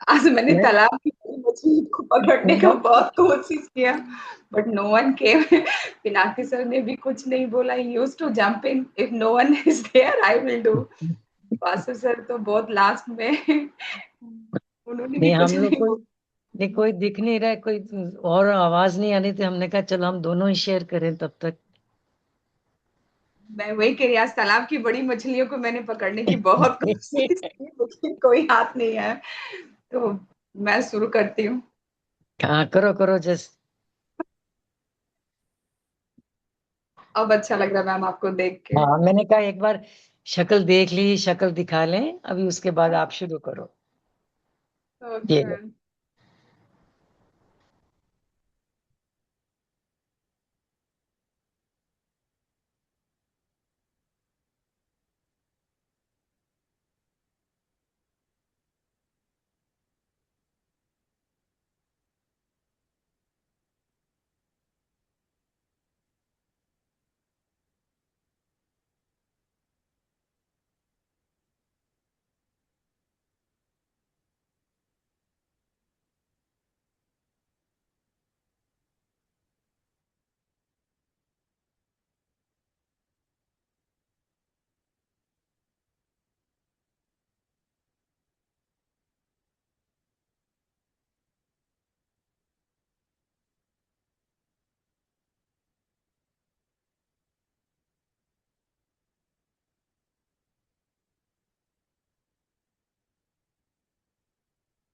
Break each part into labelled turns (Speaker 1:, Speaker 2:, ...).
Speaker 1: आज मैंने तालाब की बड़ी मछली को पकड़ने का बहुत कोशिश किया, but no one came. Pinaki sir ने भी कुछ नहीं बोला। He used to jump in, if no one is there I will do. Vasu sir तो बहुत लास्ट में, उन्होंने भी
Speaker 2: नहीं,
Speaker 1: कुछ
Speaker 2: हम लोग
Speaker 1: नहीं
Speaker 2: कोई,
Speaker 1: बोला।
Speaker 2: नहीं कोई दिख नहीं रहा है, कोई और आवाज नहीं आ रही थी, हमने कहा चलो हम दोनों ही शेयर करें तब तक।
Speaker 1: मैं वही कह रही, आज तालाब की बड़ी मछलियों को मैंने पकड़ने की बहुत कोशिश की, लेकिन कोई हाथ नहीं आया। तो मैं शुरू करती हूँ।
Speaker 2: हाँ, करो करो जस्ट।
Speaker 1: अब अच्छा लग रहा है मैम आपको देख के।
Speaker 2: हाँ, मैंने कहा एक बार शक्ल देख ली, शक्ल दिखा लें, अभी उसके बाद आप शुरू करो। ये
Speaker 1: okay.
Speaker 2: Low.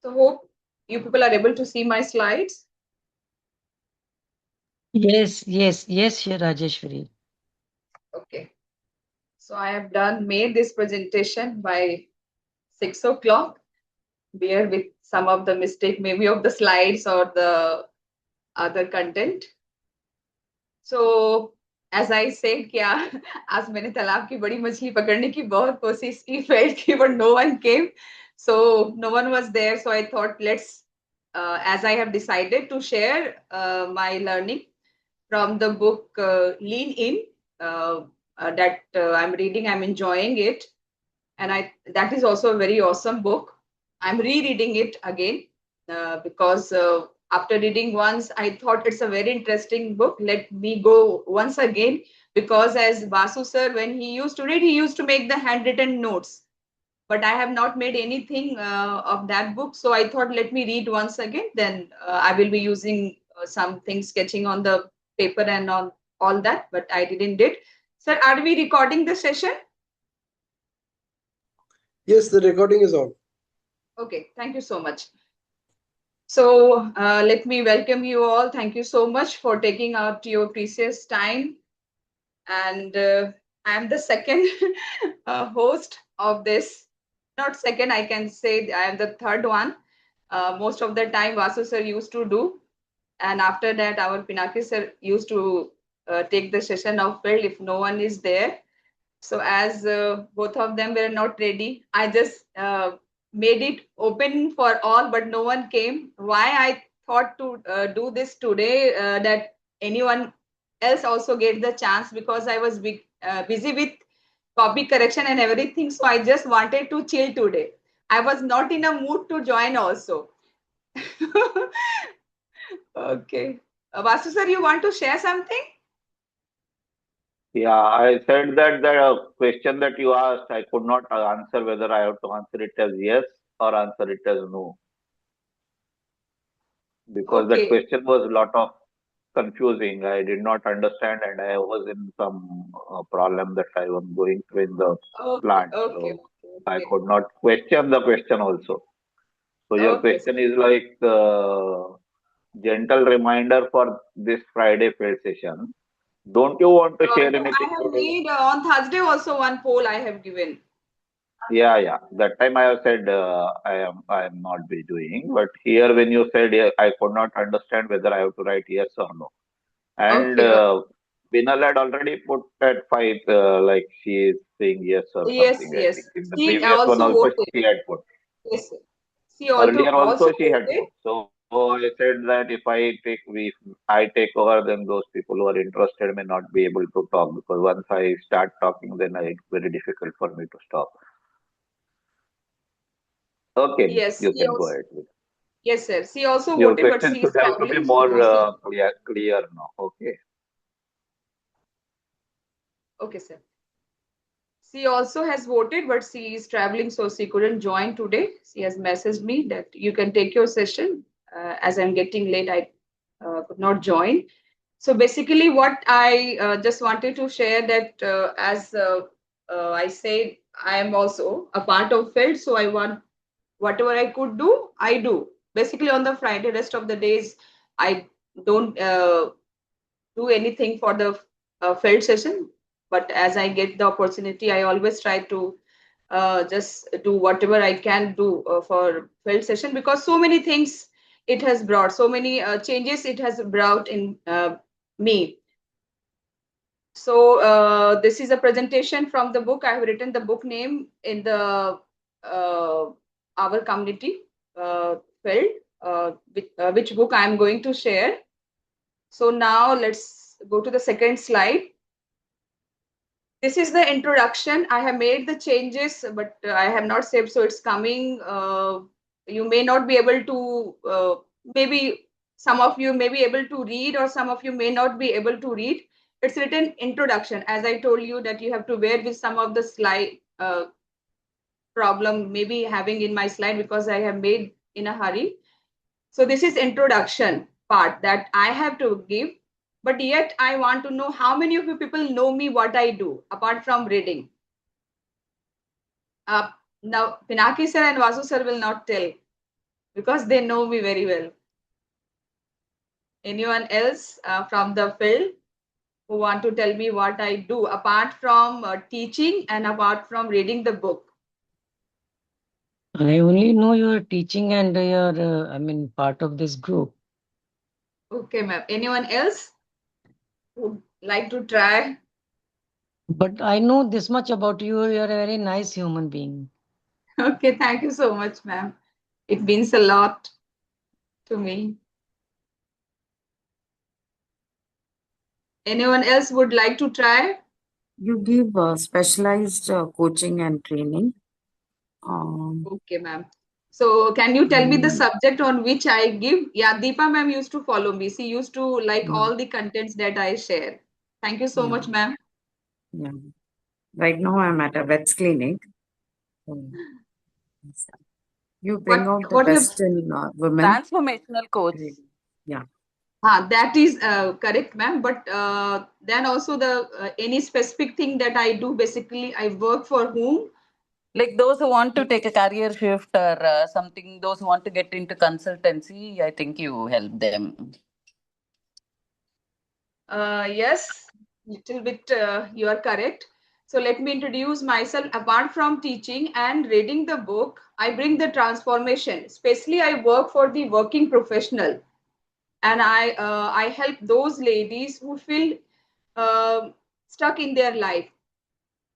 Speaker 1: So hope you people are able to see my slides.
Speaker 2: Yes yes yes Rajeshwari.
Speaker 1: Okay. So I have done made this presentation by 6 o'clock. Bear with some of the mistake, maybe of the slides or the other content. So as I said, क्या आज मैंने तालाब की बड़ी मछली पकड़ने की बहुत कोशिश की, फेल्ड की, but no one came. So no one was there. So I thought let's, as I have decided to share my learning from the book Lean In, that I'm reading. I'm enjoying it, and I that is also a very awesome book. I'm rereading it again because after reading once, I thought it's a very interesting book. Let me go once again, because as Vasu sir, when he used to read, he used to make the handwritten notes. But I have not made anything of that book, so I thought let me read once again. Then I will be using something sketching on the paper and on all that. But I didn't did. Sir, are we recording the session?
Speaker 3: Yes, the recording is on.
Speaker 1: Okay, thank you so much. So let me welcome you all. Thank you so much for taking out your precious time. And I'm the second host of this. Not second, I can say I am the third one. Most of the time, Vasu sir used to do. And after that, our Pinaki sir used to take the session of FELD if no one is there. So as both of them were not ready, I just made it open for all, but no one came. Why I thought to do this today, that anyone else also get the chance, because I was busy with copy correction and everything. So I just wanted to chill today. I was not in a mood to join also. Okay. Vasu sir, you want to share something?
Speaker 4: Yeah, I said that the question that you asked, I could not answer whether I have to answer it as yes or answer it as no, because that
Speaker 1: Okay.
Speaker 4: question was a lot of confusing. I did not understand, and I was in some problem that I was going through in the
Speaker 1: Okay.
Speaker 4: plant,
Speaker 1: Okay.
Speaker 4: so I
Speaker 1: Okay.
Speaker 4: could not question the question also. So your
Speaker 1: Okay.
Speaker 4: question is like gentle reminder for this Friday field session. Don't you want to share
Speaker 1: No, I
Speaker 4: anything
Speaker 1: have
Speaker 4: today?
Speaker 1: made on Thursday also one poll I have given.
Speaker 4: Yeah, yeah. That time I have said I am not be doing, but here when you said I could not understand whether I have to write yes or no. And
Speaker 1: Okay.
Speaker 4: Binal had already put at five, like she is saying yes or
Speaker 1: Yes,
Speaker 4: something. I
Speaker 1: yes.
Speaker 4: think in the
Speaker 1: She
Speaker 4: previous one
Speaker 1: also
Speaker 4: also
Speaker 1: voted.
Speaker 4: she had put.
Speaker 1: Yes. She also
Speaker 4: Earlier also she had
Speaker 1: voted.
Speaker 4: put. So I said that if I take over, then those people who are interested may not be able to talk, because once I start talking, then it's very difficult for me to stop. Okay,
Speaker 1: Yes,
Speaker 4: you can go ahead.
Speaker 1: yes, sir. She also
Speaker 4: Your
Speaker 1: voted, but
Speaker 4: question
Speaker 1: she is
Speaker 4: should have to be
Speaker 1: traveling.
Speaker 4: more
Speaker 1: So,
Speaker 4: clear now. Okay.
Speaker 1: okay, sir. She also has voted, but she is traveling, so she couldn't join today. She has messaged me that you can take your session. As I'm getting late, I could not join. So basically, what I just wanted to share that as I said, I am also a part of FELD, so I want whatever I could do, I do. Basically, on the Friday, rest of the days, I don't do anything for the FELD session. But as I get the opportunity, I always try to just do whatever I can do for FELD session, because so many things it has brought, so many changes it has brought in me. So this is a presentation from the book. I have written the book name in the our community field, which book I am going to share. So now let's go to the second slide. This is the introduction. I have made the changes, but I have not saved, so it's coming. You may not be able to, maybe some of you may be able to read, or some of you may not be able to read. It's written introduction. As I told you that you have to bear with some of the slide problem, maybe having in my slide, because I have made in a hurry. So this is introduction part that I have to give, but yet I want to know how many of you people know me, what I do apart from reading. Now Pinaki sir and Vasu sir will not tell because they know me very well. Anyone else from the field who want to tell me what I do apart from teaching and apart from reading the book?
Speaker 2: I only know you're teaching and you're, part of this group.
Speaker 1: Okay, ma'am. Anyone else would like to try?
Speaker 2: But I know this much about you. You're a very nice human being.
Speaker 1: Okay, thank you so much, ma'am. It means a lot to me. Anyone else would like to try?
Speaker 5: You give specialized coaching and training.
Speaker 1: Okay, ma'am. So can you tell me the
Speaker 5: Mm,
Speaker 1: subject on which I give? Yeah, Deepa ma'am used to follow me. She used to like
Speaker 5: yeah,
Speaker 1: all the contents that I share. Thank you so
Speaker 5: yeah,
Speaker 1: much, ma'am.
Speaker 5: yeah. Right now, I'm at a vet's clinic. So, you bring out the
Speaker 1: What you have?
Speaker 5: best in women.
Speaker 6: Transformational coach.
Speaker 5: Great. Yeah.
Speaker 1: That is correct, ma'am. But then also the any specific thing that I do, basically, I work for whom?
Speaker 6: Like those who want to take a career shift or something, those who want to get into consultancy, I think you help them.
Speaker 1: Yes, little bit. You are correct. So let me introduce myself. Apart from teaching and reading the book, I bring the transformation. Especially, I work for the working professional, and I help those ladies who feel uh, stuck in their life,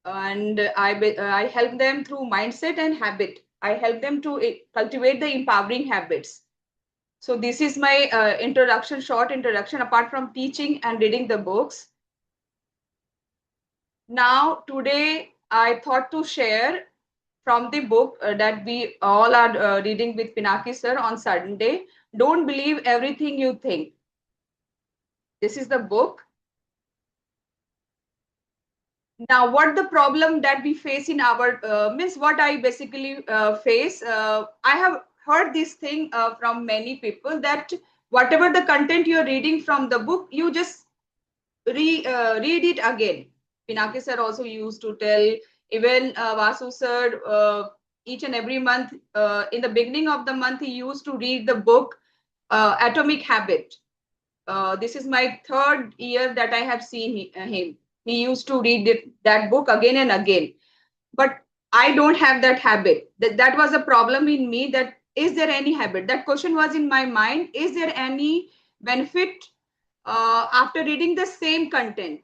Speaker 1: and I help them through mindset and habit. I help them to cultivate the empowering habits. So this is my introduction, short introduction. Apart from teaching and reading the books, now today I thought to share from the book that we all are reading with Pinaki sir on Sunday. Don't believe everything you think. This is the book. Now what the problem that we face in our means what I basically face, I have heard this thing from many people that whatever the content you're reading from the book, you just read it again. Pinaki sir also used to tell, even Vasu sir, each and every month, in the beginning of the month, he used to read the book Atomic Habit. This is my third year that I have seen him. He used to read that book again and again. But I don't have that habit. That was a problem in me. That is there any habit? That question was in my mind. Is there any benefit after reading the same content?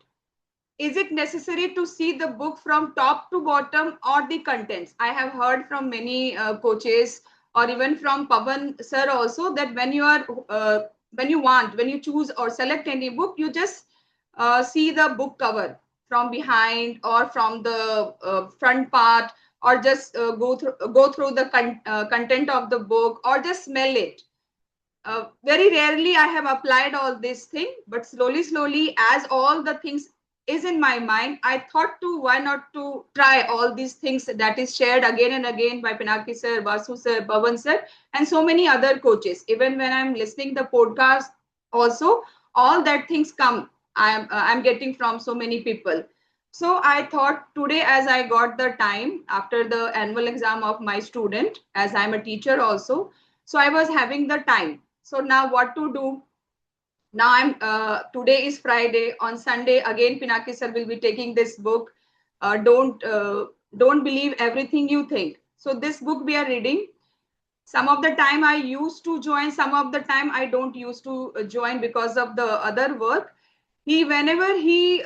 Speaker 1: Is it necessary to see the book from top to bottom or the contents? I have heard from many coaches or even from Pavan sir also that when you are when you choose or select any book, you just see the book cover from behind or from the front part, or just go through the content of the book, or just smell it. Very rarely I have applied all this thing, but slowly, as all the things is in my mind, I thought to why not to try all these things that is shared again and again by Pinaki sir, Basu sir, Pavan sir, and so many other coaches. Even when I'm listening the podcast, also all that things come. I'm getting from so many people. So I thought today, as I got the time after the annual exam of my student, as I'm a teacher also, so I was having the time. So now what to do? Now I'm today is Friday. On Sunday again, Pinaki sir will be taking this book. Don't believe everything you think. So this book we are reading. Some of the time I used to join, some of the time I don't used to join because of the other work. He whenever he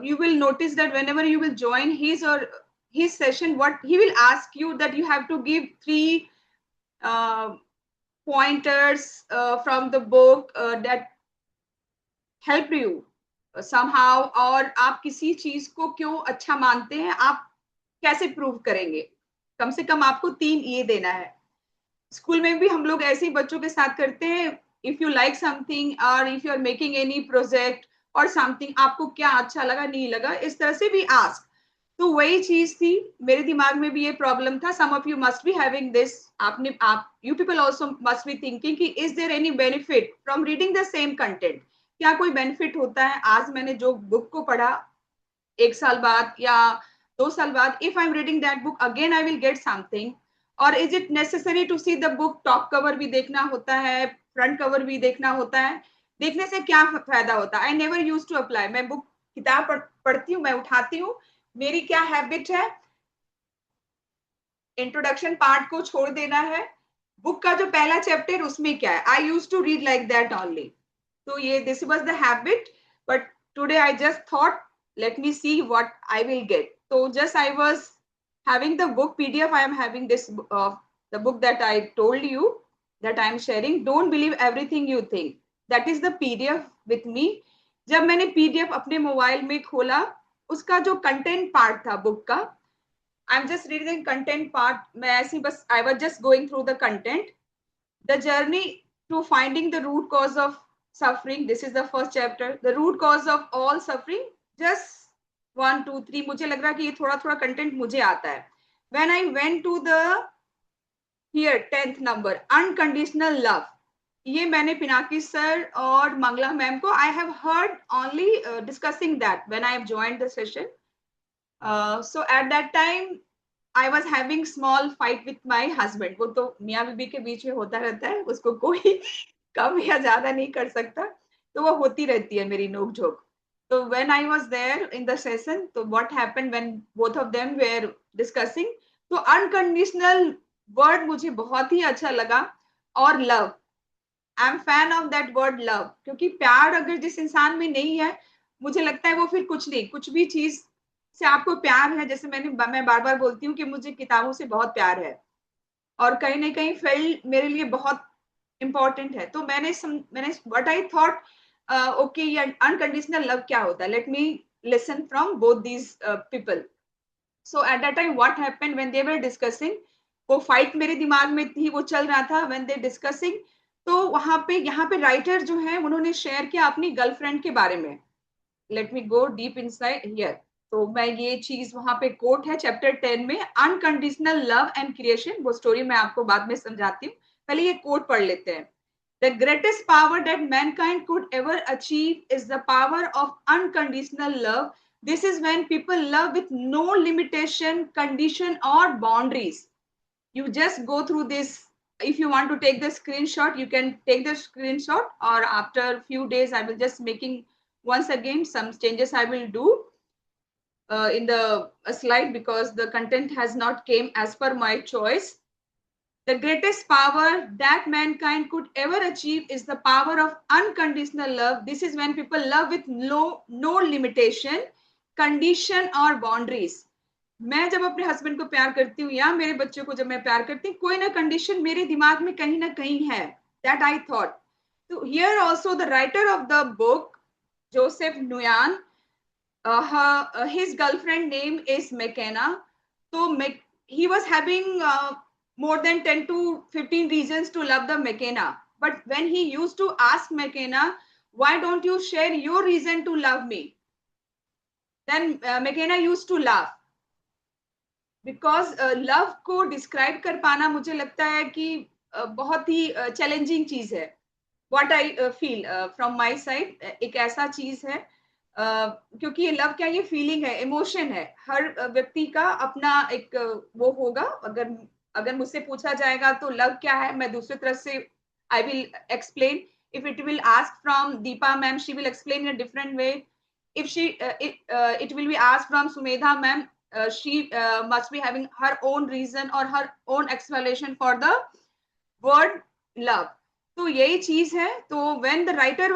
Speaker 1: you will notice that whenever you will join his or his session, what he will ask you that you have to give three uh, pointers from the book that help you somehow, और आप किसी चीज को क्यों अच्छा मानते हैं, आप कैसे प्रूव करेंगे, कम से कम आपको 3 ये देना है. स्कूल में भी हम लोग ऐसे ही बच्चों के साथ करते हैं. इफ यू लाइक समथिंग और if you are making any project और समथिंग, आपको क्या अच्छा लगा नहीं लगा, इस तरह से भी आस्क. तो वही चीज थी, मेरे दिमाग में भी ये प्रॉब्लम था. Some of you must be having this. आप you people also must be thinking कि is there any benefit from reading the same content. क्या कोई बेनिफिट होता है आज मैंने जो बुक को पढ़ा, 1 साल बाद या 2 साल बाद, if I am reading that book again I will get something. और is it necessary to see the book, top cover भी देखना होता है, फ्रंट कवर भी देखना होता है, देखने से क्या फायदा होता है. I never use to apply. मैं बुक किताब पढ़ती हूँ, मैं उठाती हूँ, मेरी क्या हैबिट है, इंट्रोडक्शन पार्ट को छोड़ देना है, बुक का जो पहला चैप्टर उसमें क्या है, I use to read like that only. तो ये this was the habit. But today I just thought let me see what I will get. So just I was having the book PDF. I am having this the book that I told you that I am sharing. Don't believe everything you think. That is the PDF with me. जब मैंने PDF अपने mobile में खोला, उसका जो content part था book का, आई am just reading content part. मैं ऐसी बस I was just going through the content. The journey to finding the root cause of suffering. This is the first chapter. The root cause of all suffering. Just 1 2 3. मुझे लग रहा कि ये थोड़ा थोड़ा कंटेंट मुझे आता है. When I went to the here 10th number, unconditional love. ये मैंने पिनाकी सर और मंगला मैम को I have heard only discussing that when I have joined the session. So at that time I was having small fight with my husband. वो तो मियाँ बीबी के बीच में होता रहता है, उसको कोई कम या ज्यादा नहीं कर सकता, तो वो होती रहती है मेरी नोक झोंक. So when I was there in the session, so what happened when both of them were discussing, तो unconditional word मुझे बहुत ही अच्छा लगा. और love, I am fan of that word love, क्योंकि प्यार अगर जिस इंसान में नहीं है, मुझे लगता है वो फिर कुछ नहीं. कुछ भी चीज से आपको प्यार है, जैसे मैं बार बार बोलती हूँ कि मुझे किताबों से बहुत प्यार है, और कहीं ना कहीं फेल्ड मेरे लिए बहुत इंपॉर्टेंट है. तो मैंने व्हाट आई थॉट, ओके ये अनकंडीशनल लव क्या होता है, let me listen from both these people. So at that time what happened when they were discussing, वो फाइट मेरे दिमाग में थी, वो चल रहा था व्हेन दे डिस्कसिंग. तो वहां पे यहाँ पे राइटर जो है उन्होंने शेयर किया अपनी गर्लफ्रेंड के बारे में. Let me go deep inside here. तो मैं ये चीज वहां पे कोट है चैप्टर 10 में, अनकंडीशनल लव एंड क्रिएशन. वो स्टोरी मैं आपको बाद में समझाती हूँ, पहले ये कोट पढ़ लेते हैं. The greatest power that mankind could ever achieve is the power of unconditional love. This is when people love with no limitation, condition or boundaries. You just go through this. If you want to take the screenshot, you can take the screenshot, or after a few days I will just making once again some changes I will do in the slide, because the content has not came as per my choice. The greatest power that mankind could ever achieve is the power of unconditional love. This is when people love with no limitation, condition or boundaries. मैं जब अपने husband को प्यार करती हूँ या मेरे बच्चों को जब मैं प्यार करती हूँ, कोई ना कंडीशन मेरे दिमाग में कहीं ना कहीं है. That I thought. तो here also the writer of the book, Joseph नुयान, his girlfriend name is McKenna. तो he was having more than 10 to 15 reasons to love the McKenna. But when he used to ask McKenna, why don't you share your reason to love me? Then McKenna used to laugh. Because love को describe कर पाना मुझे लगता है कि बहुत ही challenging चीज है. What I feel from my side एक ऐसा चीज है क्योंकि ये लव क्या, ये फीलिंग है, इमोशन है. हर व्यक्ति का अपना एक वो होगा. अगर मुझसे पूछा जाएगा तो लव क्या है, मैं दूसरी तरफ से I will explain. If it will ask from Deepa ma'am, she will explain in a different way. If she it will be asked from Sumedha ma'am, she must be having her own reason or her own explanation for the word love. तो यही चीज है. तो when the writer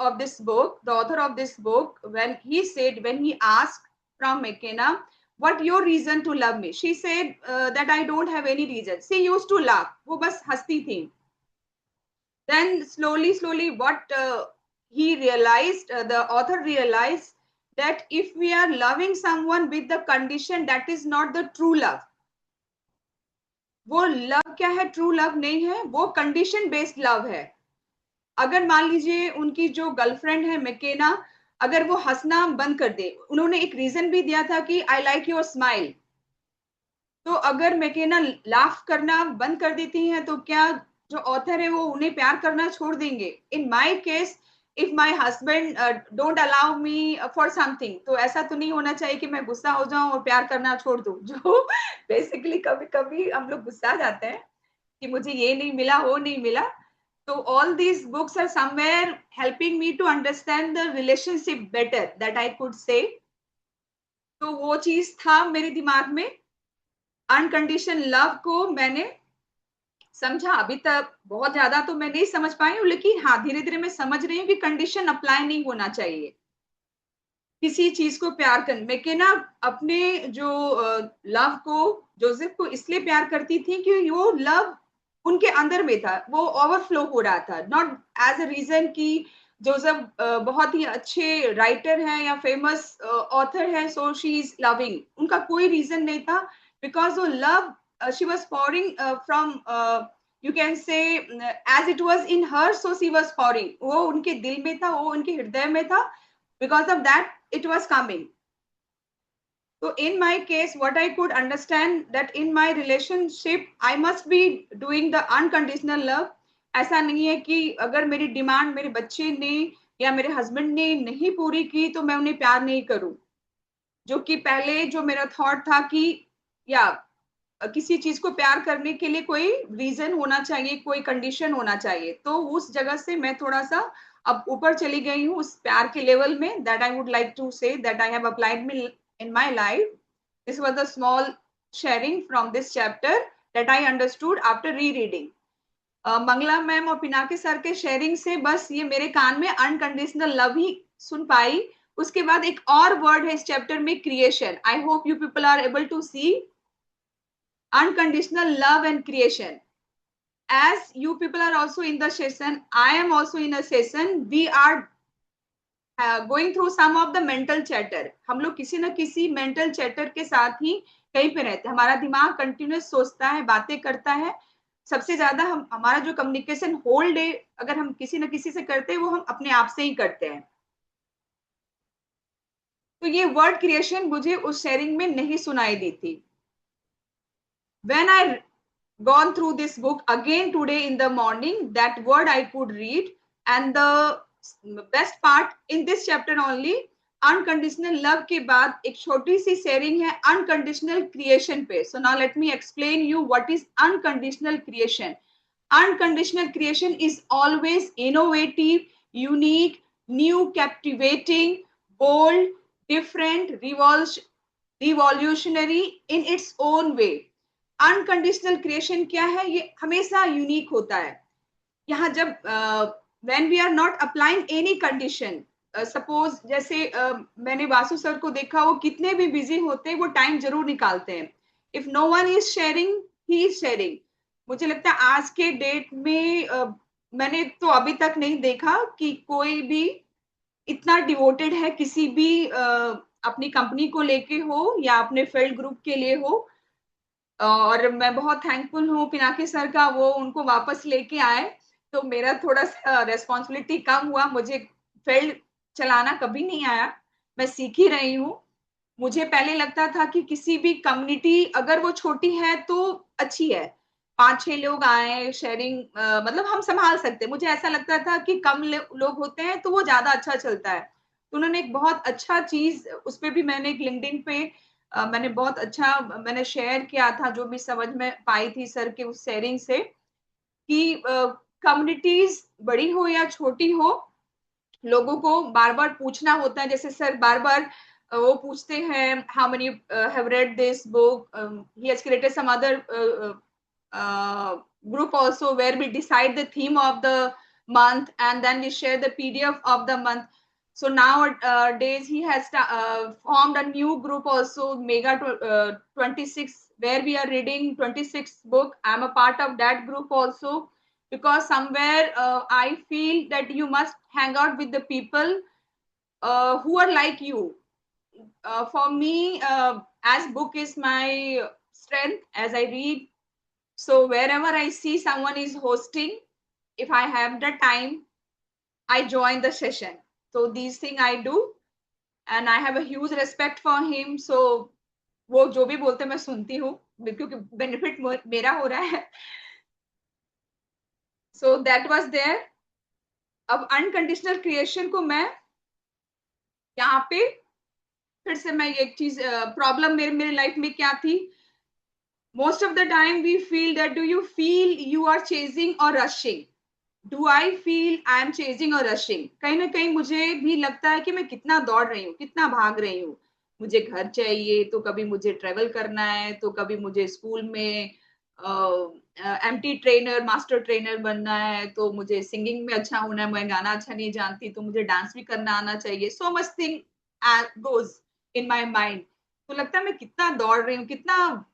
Speaker 1: of this book, the author of this book, when he asked from McKenna, what your reason to love me, she said that I don't have any reason. She used to laugh, वो बस हंसती थी. Then slowly what he realized, the author realized that if we are loving someone with the condition, that is not the true love. वो love क्या है, true love नहीं है, वो कंडीशन बेस्ड लव है. अगर मान लीजिए उनकी जो गर्लफ्रेंड है मैकेना, अगर वो हंसना बंद कर दे, उन्होंने एक रीजन भी दिया था कि आई लाइक योर स्माइल. तो अगर मैकेना लाफ करना बंद कर देती हैं तो क्या जो ऑथर है वो उन्हें प्यार करना छोड़ देंगे? In my case, if my husband don't allow me for something, तो ऐसा तो नहीं होना चाहिए कि मैं गुस्सा हो जाऊं और प्यार करना छोड़ दूं. जो बेसिकली कभी कभी हम लोग गुस्सा जाते हैं कि मुझे ये नहीं मिला, वो नहीं मिला. तो all these books are somewhere helping me to understand the relationship better, that I could say. तो वो चीज था मेरे दिमाग में. अनकंडीशन लव को मैंने समझा. अभी तक बहुत ज्यादा तो मैं नहीं समझ पाई हूँ, लेकिन हाँ धीरे धीरे मैं समझ रही हूँ कि कंडीशन अप्लाई नहीं होना चाहिए किसी चीज को प्यार करने. मैकेना अपने जो लव को, जोसेफ को इसलिए प्यार करती थी कि वो लव उनके अंदर में था, वो ओवरफ्लो हो रहा था. नॉट एज अ रीजन कि जोसेफ बहुत ही अच्छे राइटर हैं या फेमस ऑथर है, सो शी इज लविंग. उनका कोई रीजन नहीं था. बिकॉज वो love she was pouring from you can say as it was in her, so she was pouring. वो उनके दिल में था, वो उनके हृदय में था. Because of that it was coming. So in my case what I could understand that in my relationship I must be doing the unconditional love. ऐसा नहीं है कि अगर मेरी डिमांड मेरे बच्चे ने या मेरे हस्बैंड ने नहीं पूरी की तो मैं उन्हें प्यार नहीं करूं. जो कि पहले जो मेरा थॉट था कि या किसी चीज को प्यार करने के लिए कोई रीजन होना चाहिए, कोई कंडीशन होना चाहिए. तो उस जगह से मैं थोड़ा सा अब ऊपर चली गई हूँ उस प्यार के लेवल में. That I would like to say that I have applied me in my life. This was the small sharing from this chapter that I understood after rereading. Mangala ma'am और पिनाके सर के sharing से बस ये मेरे कान में unconditional love ही सुन पाई. उसके बाद एक और वर्ड है इस चैप्टर में, creation. I hope you people are able to see unconditional love and creation. As you people are also in the session, I am also in a session. We are going through some of the mental chatter. हम लोग किसी न किसी mental chatter के साथ ही कहीं पे रहते हैं. हमारा दिमाग कंटिन्यूस सोचता है, बातें करता है. सबसे ज्यादा हमारा जो कम्युनिकेशन होल डे अगर हम किसी न किसी से करते हैं वो हम अपने आप से ही करते हैं. तो ये वर्ड क्रिएशन मुझे उस शेयरिंग में नहीं सुनाई दी थी. When I gone through this book again today in the morning, that word I could read. And the best part in this chapter only, unconditional love के बाद एक छोटी सी sharing है unconditional creation पे. So now let me explain you what is unconditional creation. Unconditional creation is always innovative, unique, new, captivating, bold, different, revolutionary in its own way. Unconditional creation क्या है? ये हमेशा यूनिक होता है. यहाँ जब when we are not applying any condition, suppose जैसे मैंने वासु सर को देखा, वो कितने भी बिजी होते हैं वो टाइम जरूर निकालते हैं. If no one is sharing, he is sharing. मुझे लगता है आज के डेट में मैंने तो अभी तक नहीं देखा कि कोई भी इतना डिवोटेड है किसी भी अपनी कंपनी को लेके हो या अपने फील्ड ग्रुप के लिए हो। और मैं बहुत थैंकफुल हूँ पिनाकी सर का, वो उनको वापस लेके आए तो मेरा थोड़ा सा रेस्पॉन्सिबिलिटी कम हुआ। मुझे फील्ड चलाना कभी नहीं आया, मैं सीख ही रही हूँ। मुझे पहले लगता था कि किसी भी कम्युनिटी अगर वो छोटी है तो अच्छी है, 5-6 लोग आए शेयरिंग, मतलब हम संभाल सकते हैं। मुझे ऐसा लगता था कि कम लोग होते हैं तो वो ज्यादा अच्छा चलता है। तो उन्होंने एक बहुत अच्छा चीज उस पर भी, मैंने एक लिंक्डइन पे मैंने बहुत अच्छा मैंने शेयर किया था जो भी समझ में पाई थी सर के उस शेयरिंग से, कि कम्युनिटीज बड़ी हो या छोटी हो, लोगों को बार बार पूछना होता है। जैसे सर बार बार वो पूछते हैं how many have read this book, he has created some other group also where we decide the theme of the month and then we share the PDF of the month. So nowadays he has formed a new group also, Mega 26, where we are reading 26 book. I'm a part of that group also, because somewhere I feel that you must hang out with the people who are like you. For me, as book is my strength, as I read, so wherever I see someone is hosting, if I have the time, I join the session. So these things I do, and I have a huge respect for him. So वो जो भी बोलते मैं सुनती हूँ क्योंकि benefit मेरा हो रहा है। So that was there. अब अनकंडीशनल क्रिएशन को मैं यहाँ पे फिर से मैं एक चीज, प्रॉब्लम मेरे मेरे लाइफ में क्या थी, most of the time we feel that, do you feel you are chasing or rushing? Do I feel I am chasing or rushing? कहीं ना कहीं मुझे भी लगता है कि मैं कितना दौड़ रही हूँ, कितना भाग रही हूँ। मुझे घर चाहिए तो कभी मुझे ट्रेवल करना है, तो कभी मुझे स्कूल में एमटी ट्रेनर मास्टर ट्रेनर बनना है, तो मुझे सिंगिंग में अच्छा होना है, मैं गाना अच्छा नहीं जानती तो मुझे डांस भी करना आना चाहिए। So much thing goes in my mind. तो लगता है मैं कितना दौड़ रही हूँ, कितना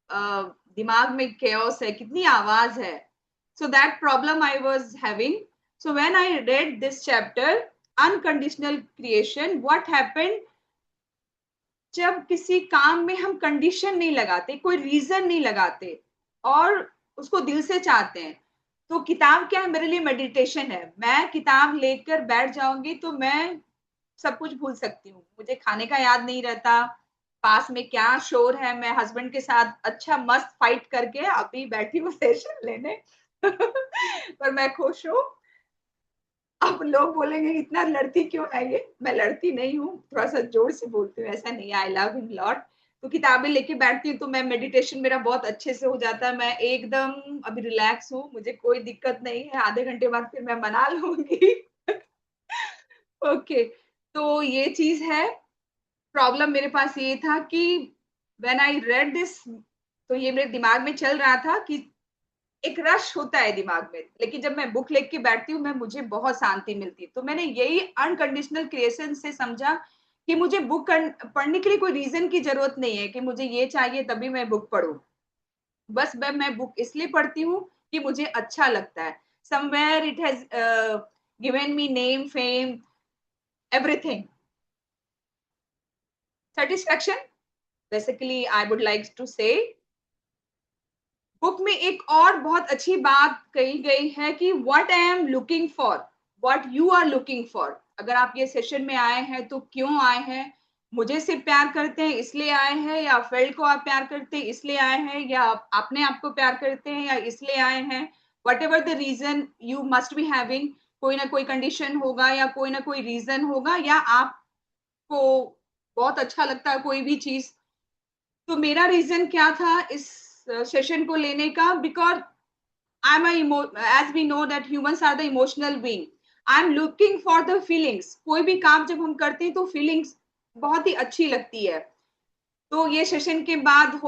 Speaker 1: दिमाग में chaos है, कितनी आवाज है। So that problem I was having. So when I read this chapter, unconditional creation, what happened, जब किसी काम में हम कंडीशन नहीं लगाते, कोई रीजन नहीं लगाते और उसको दिल से चाहते हैं, तो किताब क्या है मेरे लिए, मेडिटेशन है। मैं किताब लेकर बैठ जाऊंगी तो मैं सब कुछ भूल सकती हूँ, मुझे खाने का याद नहीं रहता, पास में क्या शोर है। मैं हस्बैंड के साथ अच्छा मस्त फाइट करके अभी बैठी हूँ सेशन लेने पर मैं खुश हूँ। अब लोग बोलेंगे इतना लड़ती क्यों है ये, मैं लड़ती नहीं हूँ, थोड़ा सा जोर से बोलती हूँ, ऐसा नहीं है, आई लव हिम लॉट। तो किताबें लेके बैठती हूँ तो मैं मेडिटेशन मेरा बहुत अच्छे से हो जाता है, मैं एकदम अभी रिलैक्स हूँ, मुझे कोई दिक्कत नहीं है, आधे घंटे बाद फिर मैं मना लूंगी ओके। तो ये चीज है। प्रॉब्लम मेरे पास ये था कि व्हेन आई रेड दिस, तो ये मेरे दिमाग में चल रहा था कि एक रश होता है दिमाग में, लेकिन जब मैं बुक लेके के बैठती हूँ मैं मुझे बहुत शांति मिलती है। तो मैंने यही अनकंडीशनल क्रिएशन से समझा कि मुझे बुक पढ़ने के लिए कोई रीजन की जरूरत नहीं है कि मुझे ये चाहिए तभी मैं बुक पढ़ूं। बस मैं बुक इसलिए पढ़ती हूँ कि मुझे अच्छा लगता है। Somewhere it has given me name, fame, everything, satisfaction, basically I would like to say. Book में एक और बहुत अच्छी बात कही गई है कि what I am looking for, what you are looking for. अगर आप ये सेशन में आए हैं तो क्यों आए हैं, मुझे से प्यार करते हैं इसलिए आए हैं, या फील्ड को आप प्यार करते हैं इसलिए आए हैं, या अपने आप को प्यार करते हैं या इसलिए आए हैं, whatever the reason you must be having, कोई ना कोई कंडीशन होगा या कोई ना कोई रीजन होगा, या आपको बहुत अच्छा लगता है कोई भी चीज। तो मेरा रीजन क्या था इस सेशन को लेने का, because as we know that humans are the emotional being, I'm looking for the feelings। कोई भी काम जब हम करते हैं तो फीलिंग्स बहुत ही अच्छी लगती है। तो ये सेशन के बाद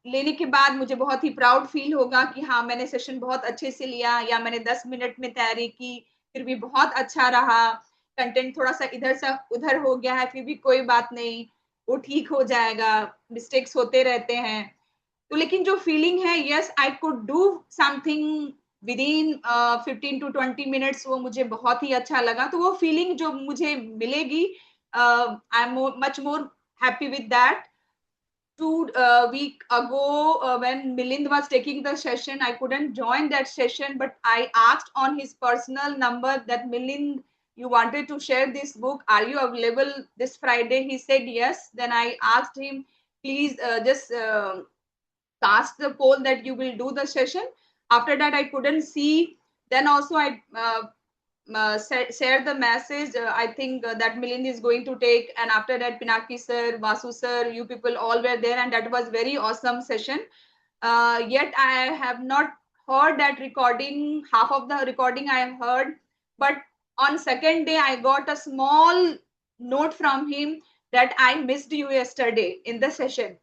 Speaker 1: लेने के बाद मुझे बहुत ही प्राउड फील होगा कि हाँ मैंने सेशन बहुत अच्छे से लिया, या मैंने 10 मिनट में तैयारी की फिर भी बहुत अच्छा रहा, कंटेंट थोड़ा सा इधर से उधर हो गया है फिर भी कोई बात नहीं, वो ठीक हो जाएगा, मिस्टेक्स होते रहते हैं। तो लेकिन जो फीलिंग है, yes I could do something with in 15 to 20 minutes, वो मुझे बहुत ही अच्छा लगा। तो वो फीलिंग जो मुझे मिलेगी I'm much more happy with that. 2 week ago, when Milind was taking the session, I couldn't join that session, but I asked on his personal number that Milind, you wanted to share this book. Are you available this Friday? He said yes. Then I asked him, please just cast the poll that you will do the session. After that, I couldn't see. Then also I share the message. I think that Milind is going to take, and after that, Pinaki sir, Vasu sir, you people all were there, and that was very awesome session. Yet I have not heard that recording. Half of the recording I have heard, but on second day I got a small note from him that I missed you yesterday in the session.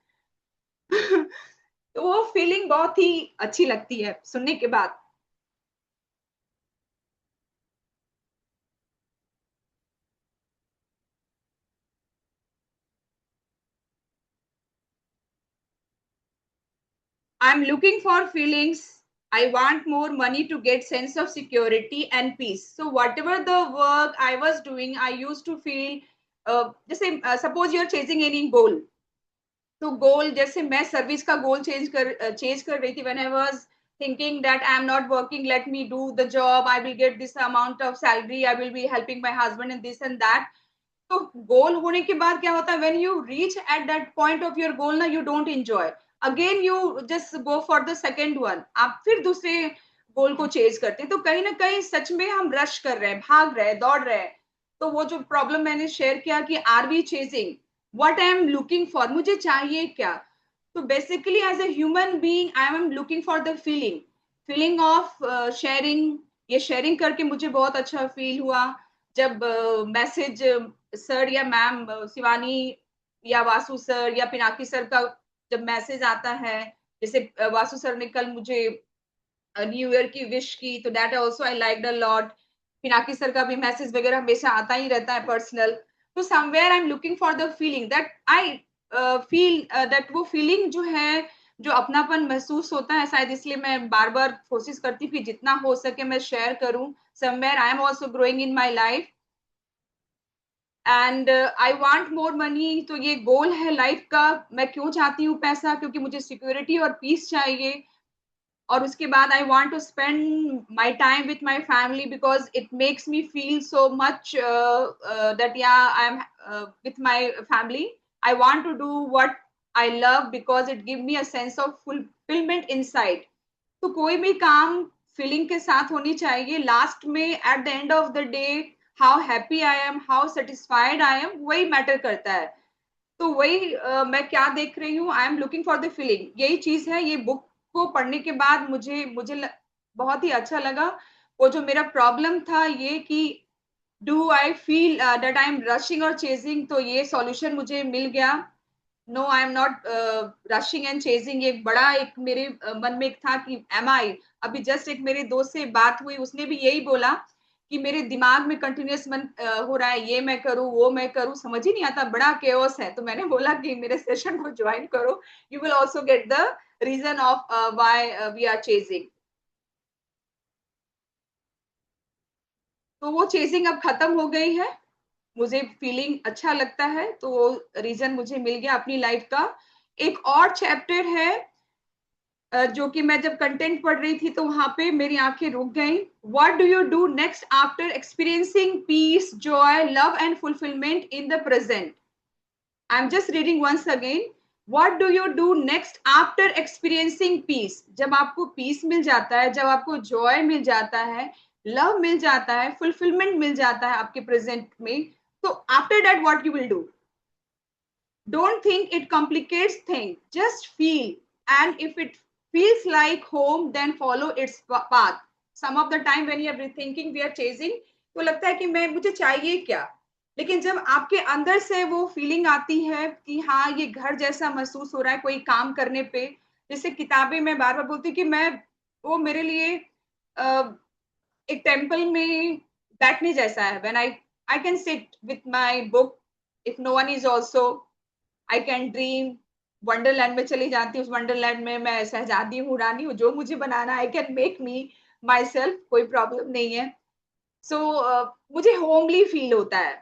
Speaker 1: तो वो feeling बहुत ही अच्छी लगती है सुनने के बाद. I'm looking for feelings. I want more money to get sense of security and peace. So whatever the work I was doing, I used to feel, जैसे suppose you're chasing any goal. तो गोल जैसे मैं service का गोल change कर रही थी when I was thinking that I am not working let me do the job I will get this amount of salary I will be helping my husband in this and that. तो goal होने के बाद क्या होता है when you reach at that point of your goal ना you don't enjoy again you just go for the second one. आप फिर दूसरे गोल को चेज करते हैं. तो कहीं ना कहीं सच में हम रश कर रहे हैं भाग रहे हैं दौड़ रहे हैं. तो वो जो प्रॉब्लम मैंने शेयर किया कि are we chasing what I am looking for मुझे चाहिए क्या. तो basically as a human being I am looking for the feeling of sharing. ये शेयरिंग करके मुझे बहुत अच्छा फील हुआ जब मैसेज सर या मैम शिवानी या वासु सर या पिनाकी सर का जब मैसेज आता है. जैसे वासु सर ने कल मुझे न्यू ईयर की विश की तो that also I liked a lot. Pinaki sir का भी मैसेज वगैरह हमेशा आता ही रहता है पर्सनल. तो somewhere I am looking for the feeling that I feel that वो फीलिंग जो है जो अपनापन महसूस होता है शायद इसलिए मैं बार बार कोशिश करती हूँ कि जितना हो सके मैं शेयर करूं. Somewhere I am also growing in my life and I want more money. तो ये गोल है लाइफ का. मैं क्यों चाहती हूँ पैसा क्योंकि मुझे सिक्योरिटी और पीस चाहिए. और उसके बाद I want to spend my time with my family because it makes me feel so much that या I am with my family. I want to do what I love because it give me a sense of fulfilment inside. तो कोई भी काम feeling के साथ होनी चाहिए. Last में at the end of the day how happy I am how satisfied I am वही मैटर करता है. तो वही मैं क्या देख रही हूँ आई am looking for the feeling. यही चीज है. ये बुक को पढ़ने के बाद मुझे बहुत ही अच्छा लगा. वो जो मेरा प्रॉब्लम था ये कि do I feel that I am rushing और चेजिंग तो ये सॉल्यूशन मुझे मिल गया. No I am not rushing and chasing. एक बड़ा एक मेरे मन में एक था कि एम आई. अभी जस्ट एक मेरे दोस्त से बात हुई उसने भी यही बोला कि मेरे दिमाग में कंटिन्यूस मन हो रहा है ये मैं करूँ वो मैं करूँ समझ ही नहीं आता बड़ा केओस है. तो मैंने बोला कि मेरे सेशन को ज्वाइन करो. You will also get the reason of why we are chasing. तो वो चेजिंग अब खत्म हो गई है. मुझे फीलिंग अच्छा लगता है तो वो रीजन मुझे मिल गया अपनी लाइफ का. एक और चैप्टर है जो कि मैं जब कंटेंट पढ़ रही थी तो वहां पे मेरी आंखें रुक गई. What do you do next after experiencing peace joy love and fulfilment in the present. I am just reading once again. What do you do next after experiencing peace. जब आपको पीस मिल जाता है जब आपको जॉय मिल जाता है love मिल जाता है फुलफिलमेंट मिल जाता है आपके प्रेजेंट में तो after that what you will do. Don't think it complicates things. Just feel. And if it feels like home, then follow its path. Some of the time when you are thinking, we are chasing, तो लगता है कि मैं मुझे चाहिए क्या. लेकिन जब आपके अंदर से वो फीलिंग आती है कि हाँ ये घर जैसा महसूस हो रहा है कोई काम करने पे. जैसे किताबें मैं बार बार बोलती हूँ कि मैं वो मेरे लिए एक टेम्पल में बैठने जैसा है. When I can sit with my book if no one is also I can dream. Wonderland में चली जाती हूँ. उस वंडरलैंड में मैं शहजादी हूँ रानी हूँ जो मुझे बनाना I can make me myself. कोई प्रॉब्लम नहीं है. सो मुझे होमली फील होता है.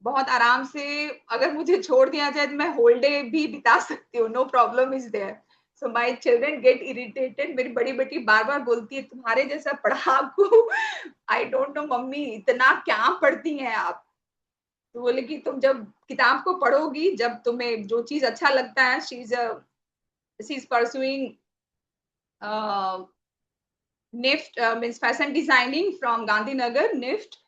Speaker 1: बहुत आराम से, अगर मुझे छोड़ दिया जाए तो मैं होल डे भी बिता सकती हूँ, no problem is there. So my children get irritated, मेरी बड़ी बेटी बार बार बोलती है तुम्हारे जैसा पढ़ाकू आई डोंट नो मम्मी इतना क्या पढ़ती हैं आप। तो बोले कि तुम जब किताब को पढ़ोगी, जब तुम्हें जो चीज अच्छा लगता है, she is pursuing NIFT, means fashion designing from Gandhinagar NIFT.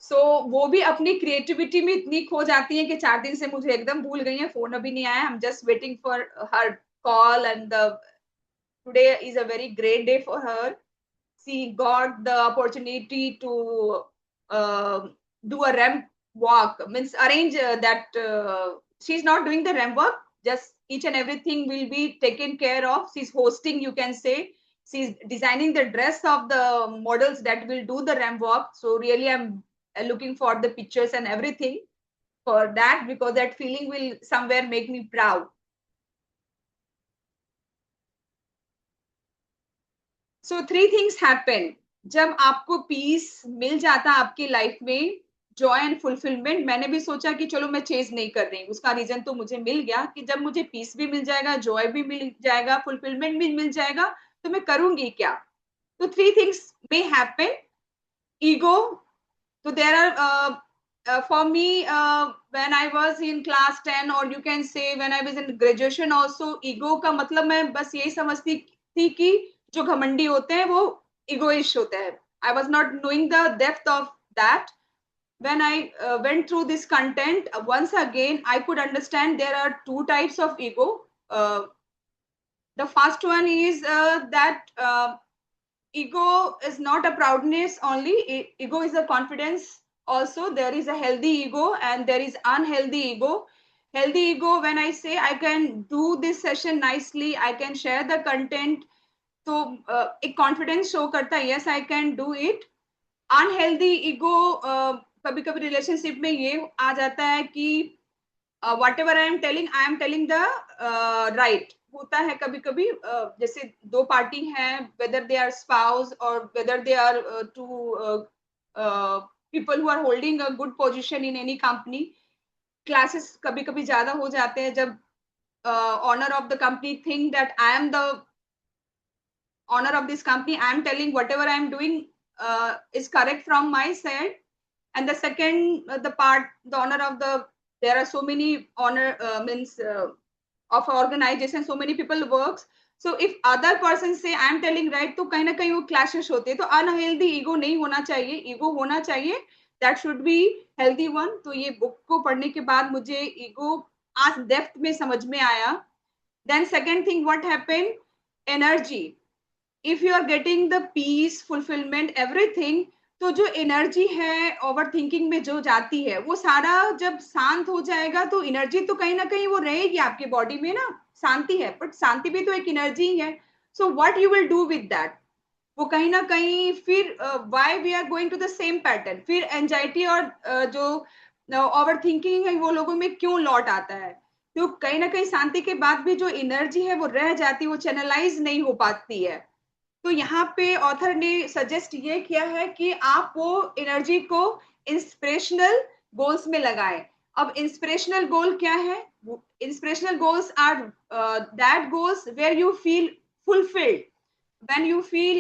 Speaker 1: So वो भी अपनी क्रिएटिविटी में इतनी खो जाती है कि 4 दिन से मुझे एकदम भूल गई है, फोन अभी नहीं आया, आई am just waiting for her call and the today is a very great day for her. she got the opportunity to do a ramp walk, means arrange that she's not doing the ramp walk, just each and everything will be taken care of. She's hosting, you can say. She's designing the dress of the models that will do the ramp walk. So really I'm looking for the pictures and everything for that, because that feeling will somewhere make me proud. So 3 things happen जब आपको piece मिल जाता आपकी life में, Joy and fulfilment. मैंने भी सोचा कि चलो मैं चेज नहीं कर रही, उसका रीजन तो मुझे मिल गया कि जब मुझे पीस भी मिल जाएगा, जॉय भी मिल जाएगा, फुलफिलमेंट भी मिल जाएगा, तो मैं करूंगी क्या। तो 3 things may happen. Ego, so there are for me when I was in class 10 or you can say when I was in graduation also, ego का मतलब मैं बस यही समझती थी कि जो घमंडी होते हैं वो egoish होते हैं। I was not knowing the depth of that. When I went through this content, once again I could understand there are 2 types of ego. The first one is that ego is not a proudness only. Ego is a confidence also. There is a healthy ego and there is unhealthy ego. Healthy ego, when I say I can do this session nicely, I can share the content, तो एक confidence show करता है, yes I can do it. Unhealthy ego कभी कभी relationship में ये आ जाता है कि whatever I am telling the right होता है कभी कभी। जैसे 2 पार्टी हैं, वेदर दे आर स्पाउस और whether they are two people who are holding a good position in any company. Clashes कभी कभी ज्यादा हो जाते हैं जब owner of the company think that I am the owner of this company, I am telling whatever I am doing is correct from my side. And the second the part, the owner of the, there are so many honor means of organization, so many people works. So if other person say I am telling right, तो कहीं ना कहीं वो clashes होते हैं। तो unhealthy ego नहीं होना चाहिए, ego होना चाहिए, that should be healthy one। तो ये book को पढ़ने के बाद मुझे ego आज depth में समझ में आया। Then second thing what happened, energy। If you are getting the peace, fulfilment, everything, तो जो एनर्जी है ओवर थिंकिंग में जो जाती है, वो सारा जब शांत हो जाएगा तो एनर्जी तो कहीं ना कहीं वो रहेगी आपके बॉडी में ना। शांति है, बट शांति भी तो एक एनर्जी ही है। So what you will do with that, वो कहीं ना कहीं फिर why we are going to the same pattern, फिर एंजाइटी और जो ओवर थिंकिंग है वो लोगों में क्यों लौट आता है। तो कहीं ना कहीं शांति के बाद भी जो एनर्जी है वो रह जाती है, वो चैनलाइज नहीं हो पाती है। तो यहाँ पे ऑथर ने सजेस्ट ये किया है कि आप वो एनर्जी को इंस्पिरेशनल गोल्स में लगाएं। अब इंस्पिरेशनल गोल क्या है, inspirational goals are that goals where you feel fulfilled, when you feel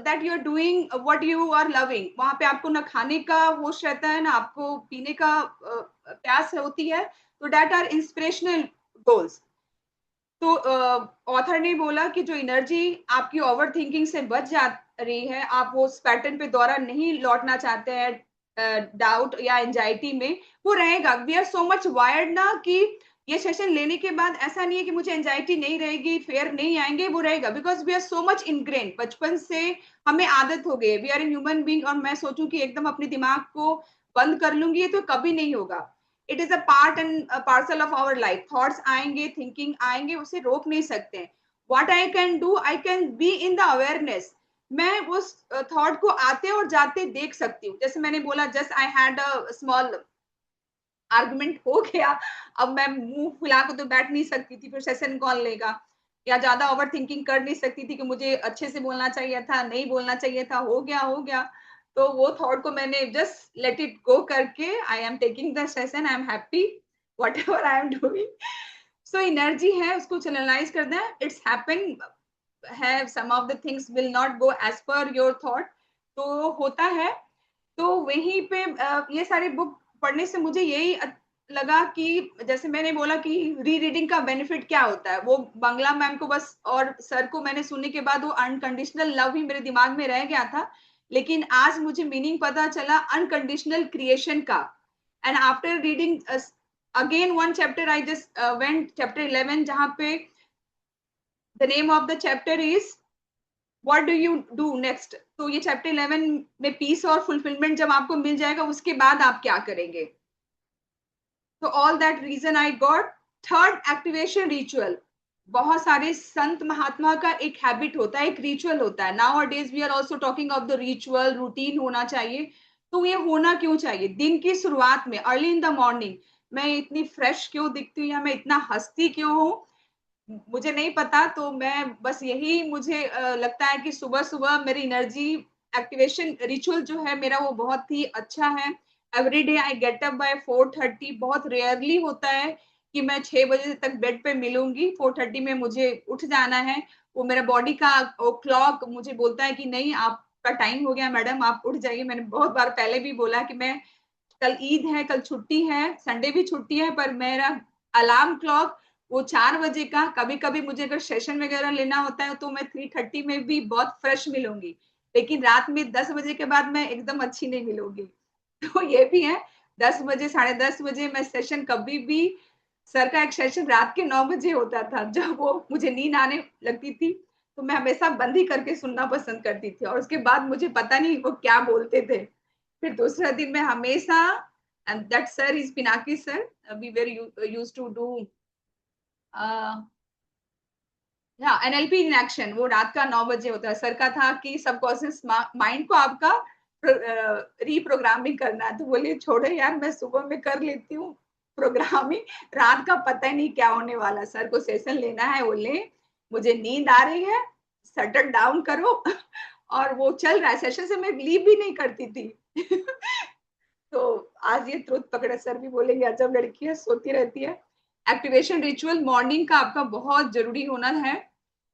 Speaker 1: that you are doing what you are loving। वहां पे आपको ना खाने का होश रहता है, ना आपको पीने का प्यास होती है। तो दैट आर इंस्पिरेशनल गोल्स। तो ऑथर ने बोला कि जो एनर्जी आपकी ओवर थिंकिंग से बच जा रही है, आप वो उस पैटर्न पे दोबारा नहीं लौटना चाहते हैं डाउट या एंजाइटी में, वो रहेगा। We are so much wired ना कि ये सेशन लेने के बाद ऐसा नहीं है कि मुझे एंजाइटी नहीं रहेगी, फेयर नहीं आएंगे, वो रहेगा। Because we are so much ingrained, बचपन से हमें आदत हो गई, we are in human being. और मैं सोचूं कि एकदम अपने दिमाग को बंद कर लूंगी, ये तो कभी नहीं होगा। It is a part and parcel of our life. Thoughts आएंगे, थिंकिंग आएंगे, उसे रोक नहीं सकते। What I can do, I can be in the awareness. मैं उस थॉट को आते और जाते देख सकती हूँ। जैसे मैंने बोला, just I had a small argument हो गया, अब मैं मुंह फुला के तो बैठ नहीं सकती थी, फिर सेशन कौन लेगा, या ज्यादा ओवर थिंकिंग कर नहीं सकती थी कि मुझे अच्छे से बोलना चाहिए था, नहीं बोलना चाहिए था, हो गया हो गया। तो वो थॉट को मैंने जस्ट लेट इट गो करके I am taking the session, I am happy whatever I am doing. So energy है, उसको चैनलाइज करना है. इट्स हैपन है, some of the things will not go as per your thought, तो होता है. तो वहीं पे ये सारी बुक पढ़ने से मुझे यही लगा कि जैसे मैंने बोला कि री रीडिंग का बेनिफिट क्या होता है, वो बंगला मैम को बस और सर को मैंने सुनने के बाद वो अनकंडीशनल लव ही मेरे दिमाग में रह गया था. लेकिन आज मुझे मीनिंग पता चला अनकंडीशनल क्रिएशन का. And after reading again one chapter I just went chapter 11, जहां पे the name of the chapter is what do you do next. तो ये चैप्टर 11 में पीस और फुलफिलमेंट जब आपको मिल जाएगा उसके बाद आप क्या करेंगे. तो all that reason I got third activation ritual. बहुत सारे संत महात्मा का एक हैबिट होता है, एक रिचुअल होता है. Nowadays we are also talking of the ritual, routine होना चाहिए. तो ये होना क्यों चाहिए दिन की शुरुआत में, अर्ली इन द मॉर्निंग. मैं इतनी फ्रेश क्यों दिखती हूँ या मैं इतना हंसती क्यों हूँ, मुझे नहीं पता. तो मैं बस यही मुझे लगता है कि सुबह सुबह मेरी एनर्जी एक्टिवेशन रिचुअल जो है मेरा वो बहुत ही अच्छा है. Every day I get up by 4:30. बहुत रेयरली होता है कि मैं 6 बजे तक बेड पे मिलूंगी. 4:30 में मुझे उठ जाना है. वो मेरा बॉडी का वो क्लॉक मुझे बोलता है कि नहीं, आपका टाइम हो गया मैडम, आप उठ जाइए. मैंने बहुत बार पहले भी बोला कि मैं कल ईद है, कल छुट्टी है, संडे भी छुट्टी है, पर मेरा अलार्म क्लॉक वो 4 बजे का. कभी कभी मुझे अगर सेशन वगैरह लेना होता है तो मैं 3:30 में भी बहुत फ्रेश मिलूंगी, लेकिन रात में 10 बजे के बाद मैं एकदम अच्छी नहीं मिलूंगी. तो ये भी है. 10 बजे, 10:30 बजे मैं सेशन कभी भी, सर का एक सेशन रात के 9 बजे होता था, जब वो मुझे नींद आने लगती थी तो मैं हमेशा बंद ही करके सुनना पसंद करती थी. और उसके बाद मुझे पता नहीं वो क्या बोलते थे. फिर दूसरा दिन मैं हमेशा, and that sir is Pinaki sir, we were used to do हाँ एनएलपी इन एक्शन. वो रात का 9 बजे होता है. सर का था कि सबकॉन्शियस माइंड को आपका रीप्रोग्रामिंग करना है. तो बोलिए छोड़ो यार, मैं सुबह में कर लेती हूँ प्रोग्रामिंग, रात का पता ही नहीं क्या होने वाला. सर को सेशन लेना है, वो ले, मुझे नींद आ रही है, शटर डाउन करो. और वो चल रहा है. सेशन से मैं लीव भी नहीं करती थी. तो आज ये ट्रुथ पकड़ा. सर भी बोलेंगे अजब लड़की है, सोती रहती है. एक्टिवेशन रिचुअल मॉर्निंग का आपका बहुत जरूरी होना है.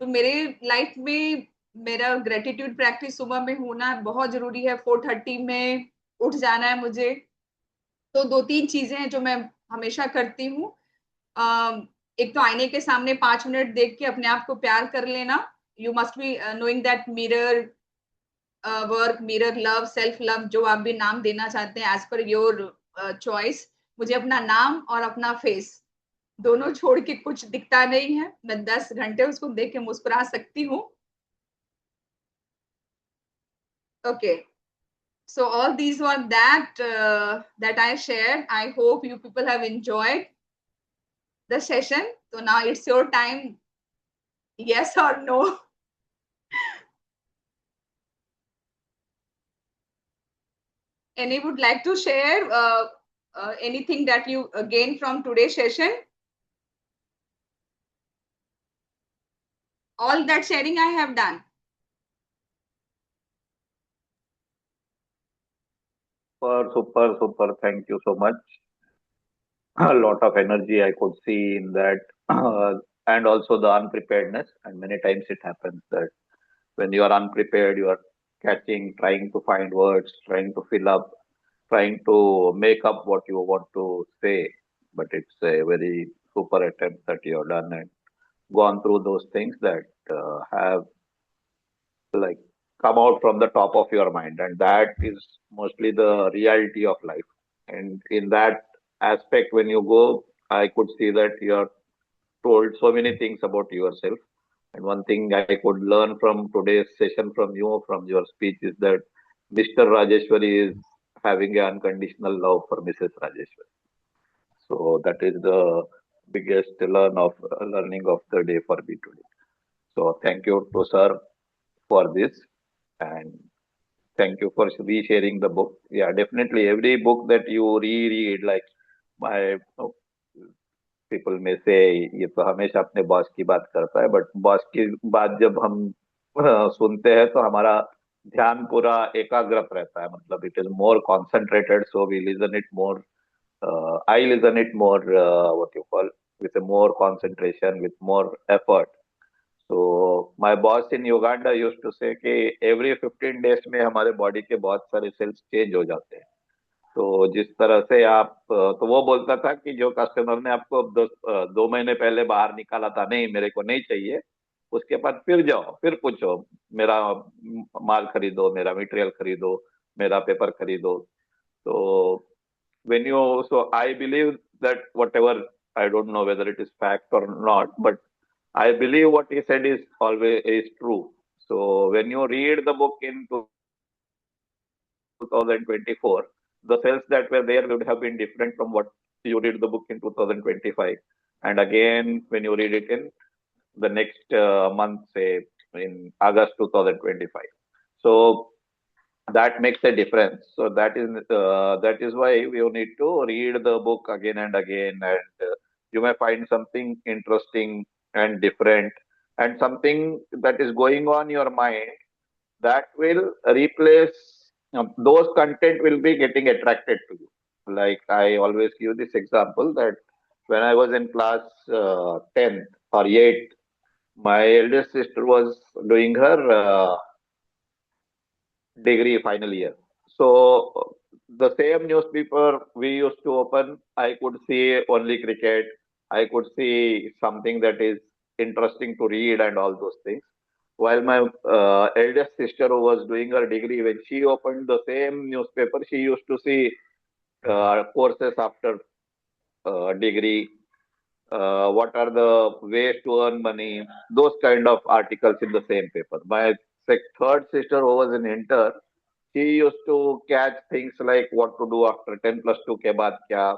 Speaker 1: तो मेरे लाइफ में मेरा ग्रेटिट्यूड प्रैक्टिस सुबह में होना बहुत जरूरी है. 4:30 में उठ जाना है मुझे. तो 2-3 चीजें हैं जो मैं हमेशा करती हूँ. एक तो आईने के सामने 5 मिनट देख के अपने आप को प्यार कर लेना. You must be knowing that mirror work, mirror love, self love, जो आप भी नाम देना चाहते हैं एज पर योर चॉइस. मुझे अपना नाम और अपना फेस दोनों छोड़ के कुछ दिखता नहीं है. मैं 10 घंटे उसको देख के मुस्कुरा सकती हूँ. Okay, so all these were that I shared. I hope you people have enjoyed the session. So now it's your time, yes or no. Any would like to share anything that you gained from today's session? All that sharing I have done.
Speaker 4: Super. Thank you so much. A lot of energy I could see in that, and also the unpreparedness. And many times it happens that when you are unprepared, you are catching, trying to find words, trying to fill up, trying to make up what you want to say. But it's a very super attempt that you have done and gone through those things that have like come out from the top of your mind, and that is mostly the reality of life. And in that aspect, when you go, I could see that you are told so many things about yourself. And one thing I could learn from today's session from you, from your speech, is that Mr. Rajeshwari is having an unconditional love for Mrs. Rajeshwari. So that is the biggest learning of the day for me today. So thank you to sir for this, and thank you for resharing the book. Yeah, definitely every book that you reread, like my people may say ये तो हमेशा अपने boss की बात करता है, but boss की बात जब हम सुनते हैं तो हमारा ध्यान पूरा एकाग्र रहता है, मतलब it is more concentrated, so we listen it more, I listen it more, what you call, with a more concentration, with more effort. So my boss in Uganda used to say कि every 15 days में हमारे body के बहुत सारे sales change हो जाते हैं। तो जिस तरह से आप, तो वो बोलता था कि जो कस्टमर ने आपको 2 महीने पहले बाहर निकाला था, नहीं मेरे को नहीं चाहिए, उसके बाद फिर जाओ, फिर पूछो, मेरा माल खरीदो, मेरा मटेरियल खरीदो, मेरा पेपर खरीदो। तो when you, so I believe that whatever, I don't know whether it is fact or not, but I believe what he said is always is true. So when you read the book in 2024, the cells that were there would have been different from what you read the book in 2025, and again when you read it in the next month, say in August 2025. So that makes a difference. So that is why we need to read the book again and again, and you may find something interesting and different, and something that is going on your mind that will replace, those content will be getting attracted to you. Like I always give this example that when I was in class 10th or 8th, my eldest sister was doing her degree final year. So the same newspaper we used to open, I could see only cricket. I could see something that is interesting to read and all those things. While my eldest sister who was doing her degree, when she opened the same newspaper, she used to see courses after degree, what are the ways to earn money, those kind of articles in the same paper. My third sister who was in inter, she used to catch things like what to do after 10 plus 2 ke baad kya,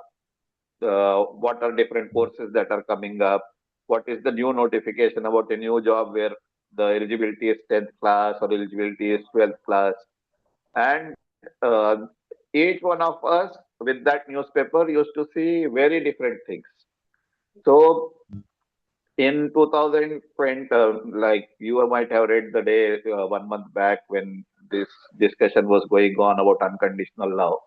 Speaker 4: what are different courses that are coming up, what is the new notification about a new job where the eligibility is 10th class or eligibility is 12th class. And each one of us with that newspaper used to see very different things. So in 2020, like you might have read the day 1 month back when this discussion was going on about unconditional love.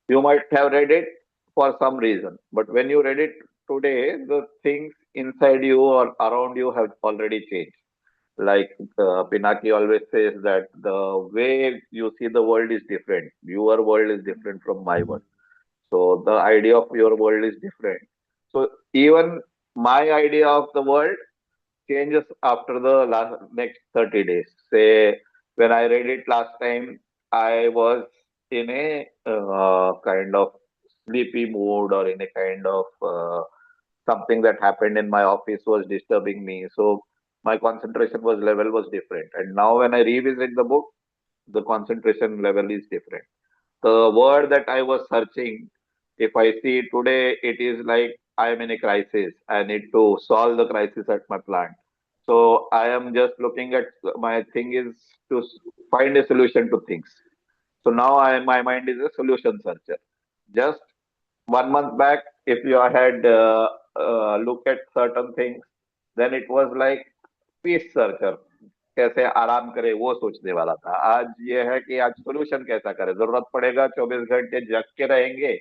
Speaker 4: You might have read it for some reason, but when you read it today, the things inside you or around you have already changed. Like Pinaki always says that the way you see the world is different. Your world is different from my world. So the idea of your world is different. So even my idea of the world changes after the next 30 days. Say, when I read it last time, I was in a kind of sleepy mood or in a kind of something that happened in my office was disturbing me. So my concentration was level was different. And now when I revisit the book, the concentration level is different. The word that I was searching, if I see today, it is like I am in a crisis. I need to solve the crisis at my plant. So I am just looking at my thing is to find a solution to things. So now my mind is a solution searcher. Just 1 month back, if you had looked at certain things, then it was like peace searcher. कैसे आराम करे वो सोचने वाला था। आज ये है कि आज सोल्यूशन कैसा करे, जरूरत पड़ेगा 24 घंटे जग के रहेंगे,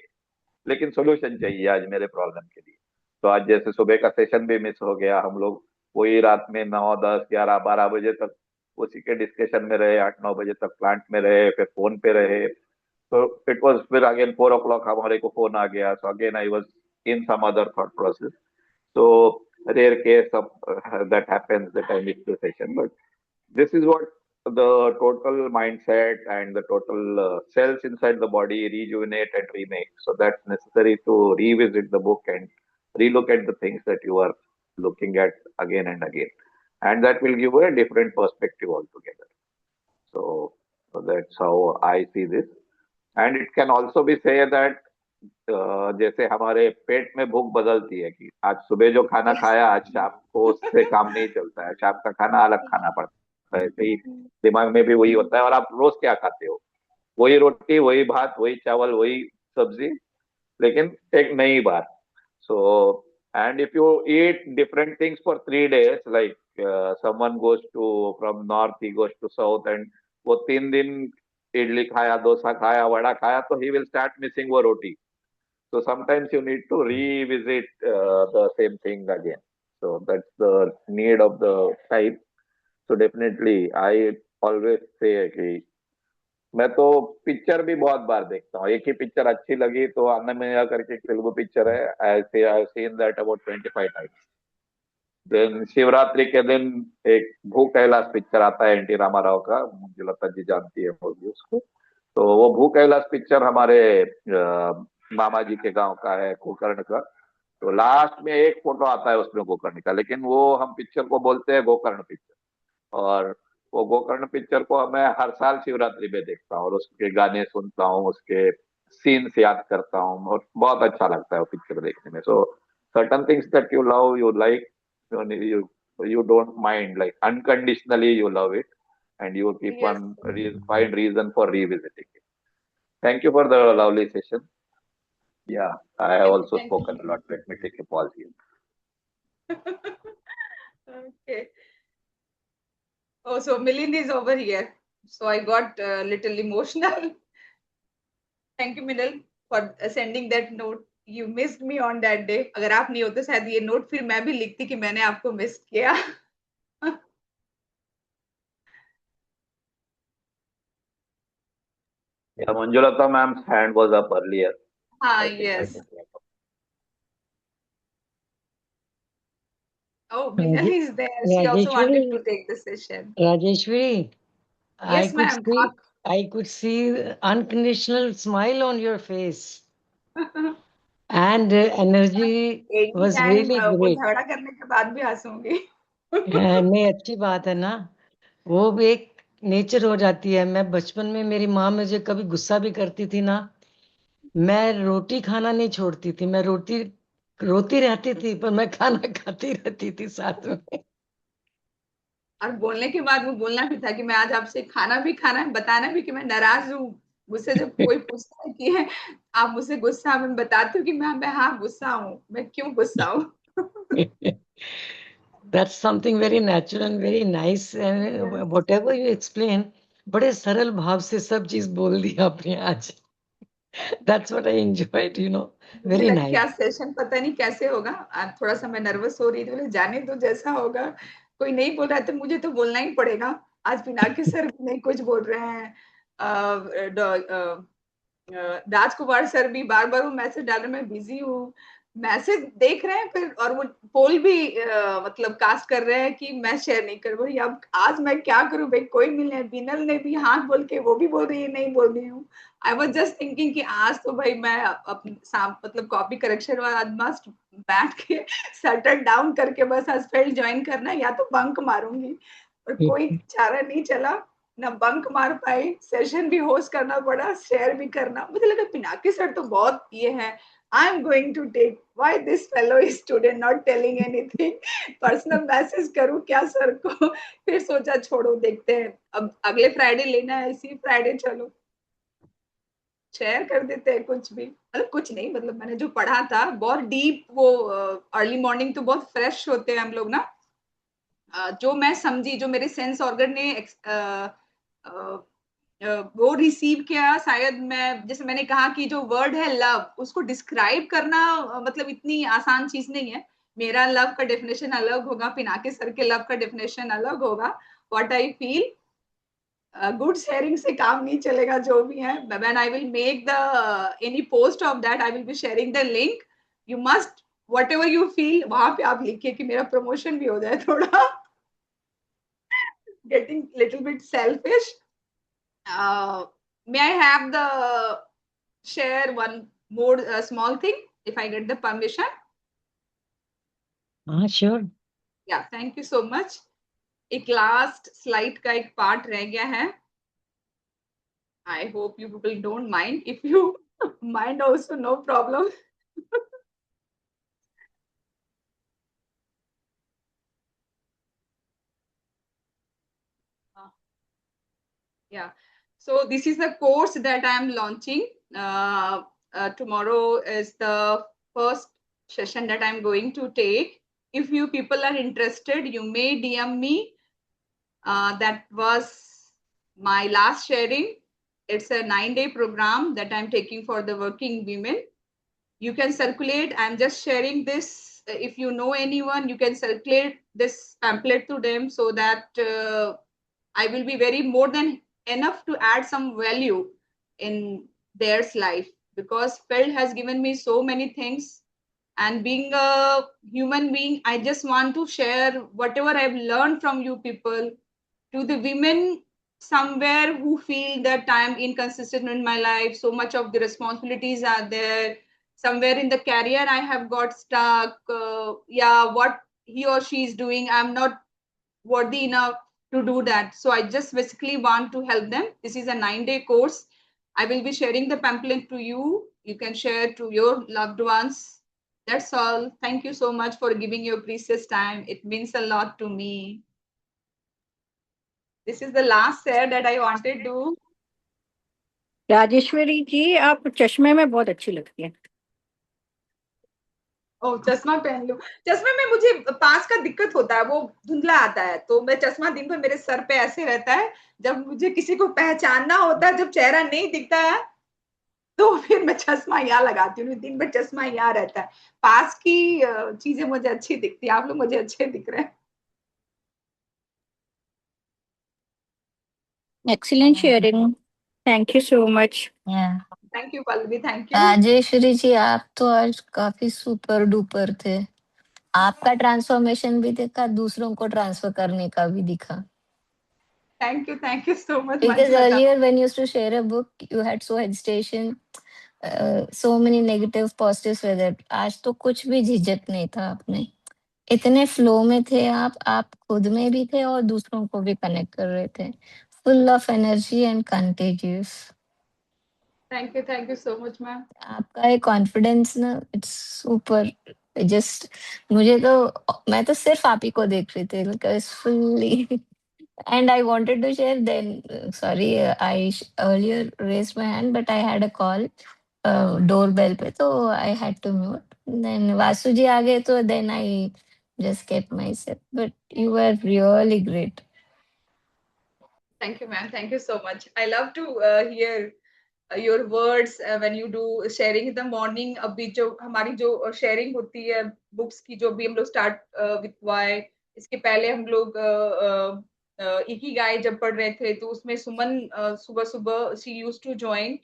Speaker 4: लेकिन सोल्यूशन चाहिए आज मेरे प्रॉब्लम के लिए। तो आज जैसे सुबह का सेशन भी मिस हो गया, हम लोग वही रात में 9, 10, 11, 12 बजे तक उसी के डिस्कशन में रहे, 8, 9 बजे तक प्लांट में रहे, फिर फोन पे रहे। तो इट वॉज फिर अगेन 4 o'clock हमारे को फोन आ गया, so again I was in some other thought process. So rare case of that happens that I miss the session, but this is what the total mindset and the total cells inside the body rejuvenate and remake. So that's necessary to revisit the book and relook at the things that you are looking at again and again, and that will give a different perspective altogether. So that's how I see this, and it can also be say that जैसे हमारे पेट में भूख बदलती है कि आज सुबह जो खाना खाया आज शाम को उससे काम नहीं चलता है, शाम का खाना अलग खाना पड़ता है। ऐसे ही दिमाग में भी वही होता है। और आप रोज क्या खाते हो? वही रोटी, वही भात, वही चावल, वही सब्जी, लेकिन एक नई बात। So and if you eat different things for 3 days, like someone goes to from north, he goes to south, and वो 3 दिन इडली खाया, डोसा खाया, वड़ा खाया, तो ही विल स्टार्ट मिसिंग वो रोटी. So sometimes you need to revisit the same thing again. So that's the need of the type. So definitely I always say कि मैं तो पिक्चर भी बहुत बार देखता हूँ. एक ही पिक्चर अच्छी लगी तो अन्नमया करके एक तेलुगु पिक्चर है, I have seen that about 25 times. Then Shivratri के दिन एक भू कैलाश पिक्चर आता है एनटी रामाराव का, मुझे लगता जी जानती है होगी उसको. तो वो भू कैलाश पिक्चर हमारे मामा जी के गांव का है, गोकर्ण का. तो लास्ट में एक फोटो आता है उसमें गोकर्ण का, लेकिन वो हम पिक्चर को बोलते हैं गोकर्ण पिक्चर. और वो गोकर्ण पिक्चर को मैं हर साल शिवरात्रि में देखता हूँ और उसके गाने सुनता हूँ, उसके सीन्स याद करता हूँ और बहुत अच्छा लगता है वो पिक्चर देखने में. So certain things that you love, you like, you you don't mind, like unconditionally you love it, and you keep
Speaker 1: Yes.
Speaker 4: on find reason for revisiting it. Thank you for the lovely session. Yeah, I have also
Speaker 1: Thank
Speaker 4: spoken a lot. Let me take a pause here.
Speaker 1: Okay. Oh, so Milind is over here. So I got a little emotional. Thank you, Milind, for sending that note. You missed me on that day. अगर आप नहीं होते शायद ये note फिर मैं भी लिखती कि मैंने आपको मिस किया.
Speaker 4: Yeah, Manjulata ma'am's hand was up earlier.
Speaker 1: हाँ,
Speaker 4: I think I
Speaker 1: yes.
Speaker 4: can clap.
Speaker 1: Oh, Mina is there. She also wanted to take the session.
Speaker 2: Rajeshwari,
Speaker 1: Yes, ma'am.
Speaker 2: I could see unconditional smile on your face, and energy
Speaker 1: Any
Speaker 2: was
Speaker 1: time
Speaker 2: really
Speaker 1: वो
Speaker 2: great.
Speaker 1: झगड़ा करने के बाद भी हंसूंगी.
Speaker 2: नहीं, अच्छी बात है ना, वो भी एक नेचर हो जाती है. मैं बचपन में मेरी माँ मुझे कभी गुस्सा भी करती थी ना, मैं रोटी खाना नहीं छोड़ती थी. मैं रोती रहती थी पर मैं खाना खाती रहती थी साथ में.
Speaker 1: और बोलने के बाद वो बोलना भी था कि मैं आज आपसे खाना भी खाना है, बताना भी कि मैं नाराज हूँ. मुझसे जब कोई पूछता है कि आप मुझसे गुस्सा, मैं बताती हूँ कि मैं हाँ गुस्सा हूँ, मैं क्यों गुस्सा हूँ.
Speaker 2: That's something very natural and very nice. And whatever you explain, बड़े सरल भाव से सब चीज बोल दी आपने आज. That's what I enjoyed,
Speaker 1: मुझे
Speaker 2: very
Speaker 1: लगा कि
Speaker 2: nice.
Speaker 1: आज सेशन पता नहीं कैसे होगा. आज थोड़ा सा मैं नर्वस हो रही थी, बोले जाने दो जैसा होगा. कोई नहीं बोल रहा है तो मुझे तो बोलना ही पड़ेगा. आज पिनाकी सर भी नहीं कुछ बोल रहे हैं. राजकुमार सर भी बार बार वो मैसेज डाल रहे, मैं बिजी हूँ. मैसेज देख रहे हैं फिर, और वो पोल भी मतलब कास्ट कर रहे हैं कि मैं शेयर नहीं कर रही. अब आज मैं क्या करूं भाई, कोई मिले. बीनल ने भी हाथ बोल के वो भी बोल रही है नहीं बोल रही हूँ. आई वॉज जस्ट थिंकिंग कि आज तो भाई मैं मतलब कॉपी करेक्शन वाला आज मस्ट बैठ के सेटल डाउन करके बस आज फेल्ड ज्वाइन करना, या तो बंक मारूंगी. और कोई चारा नहीं चला, ना बंक मार पाई, सेशन भी होस्ट करना पड़ा, शेयर भी करना. मुझे लगा पिनाकी सर तो बहुत ये है. I am going to take why this fellow student not telling anything. Personal message करूं क्या सर को. फिर सोचा छोड़ो, देखते हैं अब अगले फ्राइडे लेना है, इसी फ्राइडे चलो शेयर कर देते हैं कुछ भी. मतलब कुछ नहीं, मतलब मैंने जो पढ़ा था बहुत डीप, वो अर्ली मॉर्निंग तो बहुत फ्रेश होते हैं हम लोग ना. जो मैं समझी, जो मेरे सेंस ऑर्गन ने वो रिसीव किया, शायद मैं जैसे मैंने कहा कि जो वर्ड है लव, उसको डिस्क्राइब करना मतलब इतनी आसान चीज नहीं है. मेरा लव का डेफिनेशन अलग होगा, पिनाकी सर के लव का डेफिनेशन अलग होगा. What I feel, good sharing से काम नहीं चलेगा जो भी है. When I will make the any post of that, I will be sharing the link. You must what ever you feel वहां पे आप लिखिए कि मेरा प्रमोशन भी हो जाए थोड़ा. Getting little bit selfish. May I have the share one more small thing if I get the permission?
Speaker 2: Sure.
Speaker 1: Yeah, thank you so much. एक लास्ट स्लाइड का एक पार्ट रह गया है. I hope you people don't mind. If you mind also no problem. Yeah, so this is the course that I am launching. Tomorrow is the first session that I'm going to take. If you people are interested, you may DM me. That was my last sharing. It's a 9-day program that I'm taking for the working women. You can circulate. I'm just sharing this. If you know anyone, you can circulate this pamphlet to them so that I will be very more than enough to add some value in their life, because FELD has given me so many things. And being a human being, I just want to share whatever I've learned from you people to the women somewhere who feel that I'm inconsistent in my life. So much of the responsibilities are there. Somewhere in the career, I have got stuck. Yeah, what he or she is doing, I'm not worthy enough to do that. So I just basically want to help them. This is a 9-day course. I will be sharing the pamphlet to you. You can share to your loved ones. That's all. Thank you so much for giving your precious time. It means a lot to me. This is the last share that I wanted to.
Speaker 7: Rajeshwari ji, आप चश्मे में बहुत अच्छी लगती है।
Speaker 1: ओ, चश्मा पहन लूं। चश्मे में मुझे पास का दिक्कत होता है, वो धुंधला आता है, तो मैं चश्मा दिन भर मेरे सर पे ऐसे रहता है। जब मुझे किसी को पहचानना होता है, जब चेहरा नहीं दिखता है, तो फिर मैं चश्मा यहाँ लगाती हूँ। दिन भर चश्मा यहाँ रहता है। पास की चीजें मुझे अच्छी दिखती है। आप लोग मुझे अच्छे दिख रहे हैं।
Speaker 7: Excellent sharing. Thank you so much.
Speaker 1: Thank you Pallavi, thank you.
Speaker 8: Rajeshwari ji, आप तो आज काफी सुपर डुपर थे। आपका ट्रांसफॉर्मेशन भी देखा, दूसरों को ट्रांसफर करने का भी दिखा।
Speaker 1: Thank you so much.
Speaker 8: Because earlier when you used to share a book, you had so hesitation, so many negative positives with it. आज तो कुछ भी झिझक नहीं था आपने। इतने फ्लो में थे आप खुद में भी थे और दूसरों को भी कनेक्ट कर रहे थे। Full of energy and contagious.
Speaker 1: Thank you so much ma'am.
Speaker 8: आपका ये कॉन्फिडेंस ना, इट्स सुपर। जस्ट मुझे तो, मैं तो सिर्फ आप ही को देख रही थी because fully and I wanted to share then, sorry I earlier raised my hand but I had a call doorbell पे, तो I had to mute. Then Vasu ji आ गए तो then I just kept myself, but you were really great.
Speaker 1: Thank you ma'am, thank you so much. I love to hear your words when you do sharing in the morning। अभी जो हमारी जो sharing होती है books की, जो भी हम लोग स्टार्ट विथ वाई, इसके पहले हम लोग इकी गाय जब पढ़ रहे थे, तो उसमें सुमन सुबह सुबह शी यूज टू ज्वाइन।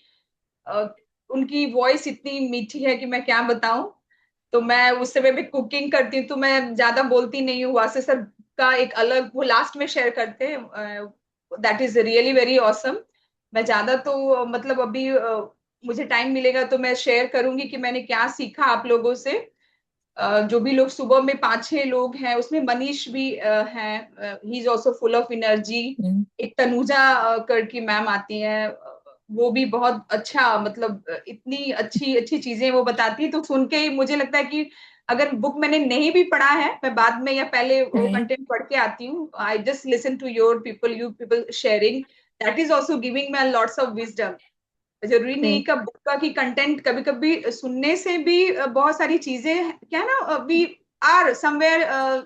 Speaker 1: उनकी वॉइस इतनी मीठी है कि मैं क्या बताऊं। तो मैं उस समय भी कुकिंग करती हूँ, तो मैं ज्यादा बोलती नहीं हूँ। वासे सर का एक अलग वो लास्ट में शेयर करते हैं, that is really very awesome. मैं ज्यादा तो मतलब अभी मुझे टाइम मिलेगा तो मैं शेयर करूंगी कि मैंने क्या सीखा आप लोगों से। जो भी लोग सुबह में 5-6 लोग हैं, उसमें मनीष भी हैं, he is also full of energy. एक तनुजा करके मैम आती हैं, वो भी बहुत अच्छा, मतलब इतनी अच्छी अच्छी चीजें वो बताती है, तो सुन के ही मुझे लगता है कि अगर बुक मैंने नहीं भी पढ़ा है, मैं बाद में या पहले वो कंटेंट पढ़ के आती हूँ। I just listen to your people, you people sharing, that is also giving my lots of wisdom. जरूरी नहीं का बुक का की कंटेंट, कभी कभी सुनने से भी बहुत सारी चीजें क्या ना, अभी आर समवेयर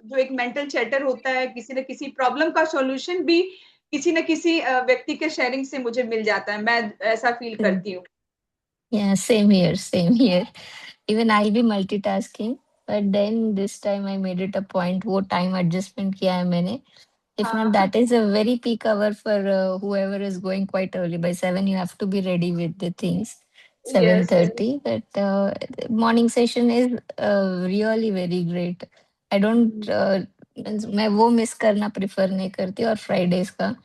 Speaker 1: जो एक मेंटल चैटर होता है, किसी न किसी प्रॉब्लम का सॉल्यूशन भी किसी न किसी व्यक्ति के शेयरिंग से मुझे मिल जाता है। मैं ऐसा फील करती हूँ।
Speaker 8: Yeah, same here, same here. Even I'll be multitasking, but then this time I made it a point, वो time adjustment किया है मैंने। If not, that is a very peak hour for whoever is going quite early. By 7, you have to be ready with the things.
Speaker 1: Yes, yes.
Speaker 8: 7:30. But morning session is really very great. I don't, मैं वो miss करना prefer नहीं करती, और Fridays का.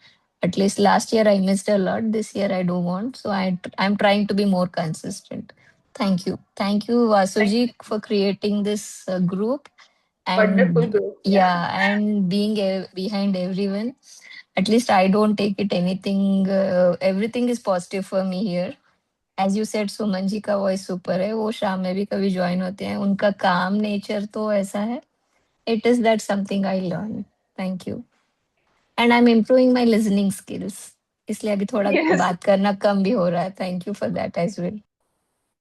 Speaker 8: At least last year I missed a lot. This year I don't want. So I'm trying to be more consistent. Thank you. Thank you, Vasuji, for creating this group.
Speaker 1: Wonderful
Speaker 8: And
Speaker 1: group.
Speaker 8: yeah, and being behind everyone. At least I don't take it anything, everything is positive for me here. As you said, Suman ji का voice super है, वो शाम में भी कभी join होते हैं, उनका काम नेचर तो ऐसा है। It is that something I learn. Thank you. And I am improving my listening skills, इसलिए अभी थोड़ा
Speaker 1: Yes.
Speaker 8: बात करना कम भी हो रहा है। Thank you for that as well.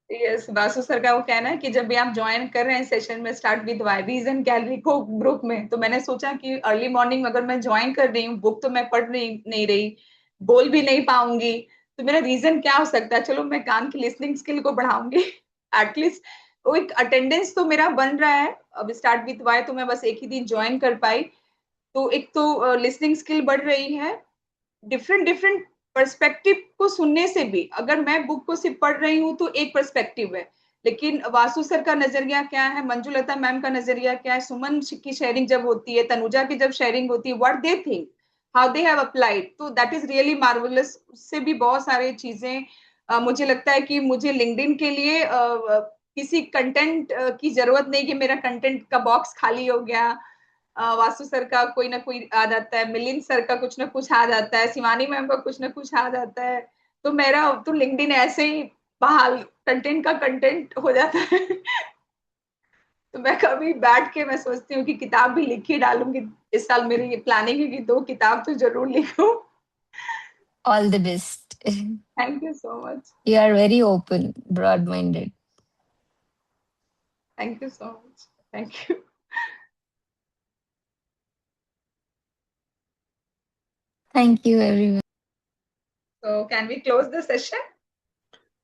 Speaker 1: Yes, Vasu sir का वो कहना है कि जब भी आप ज्वाइन कर रहे हैं सेशन में, start with why reason gallery को ग्रुप में, तो मैंने सोचा कि अर्ली मॉर्निंग अगर मैं ज्वाइन कर रही हूँ, बुक तो मैं पढ़ नहीं रही, बोल भी नहीं पाऊंगी, तो मेरा रीजन क्या हो सकता है? चलो मैं कान की लिसनिंग स्किल को बढ़ाऊंगी एटलीस्ट। वो एक अटेंडेंस तो मेरा बन रहा है। अब स्टार्ट विथ वाई तो मैं बस एक ही दिन ज्वाइन कर पाई, तो एक तो लिसनिंग स्किल बढ़ रही है। डिफरेंट डिफरेंट पर्सपेक्टिव को सुनने से भी, अगर मैं बुक को सिर्फ पढ़ रही हूँ तो एक पर्सपेक्टिव है, लेकिन वासु सर का नजरिया क्या है, मंजुलता मैम का नजरिया क्या है, सुमन की शेयरिंग जब होती है, तनुजा की जब शेयरिंग होती है, what they think, how they have applied, तो दैट इज रियली मार्वलस। उससे भी बहुत सारी चीजें मुझे लगता है कि मुझे लिंक्डइन के लिए किसी कंटेंट की जरूरत नहीं कि मेरा कंटेंट का बॉक्स खाली हो गया। वासु सर का कोई ना कोई आ जाता है, मिलिंद सर का कुछ ना कुछ आ जाता है, शिवानी मैम का कुछ ना कुछ आ जाता है, तो मेरा तो लिंक्डइन ऐसे ही बहाल कंटेंट का कंटेंट हो जाता है तो मैं कभी बैठ के मैं सोचती हूँ कि किताब भी लिख ही डालूंगी। इस साल मेरी ये प्लानिंग है कि 2 किताब तो जरूर लिखूं।
Speaker 8: All the best.
Speaker 1: Thank you so much.
Speaker 8: You are very open, broad-minded.
Speaker 1: Thank you so much. Thank you.
Speaker 8: Thank you, everyone.
Speaker 1: So can we close the session?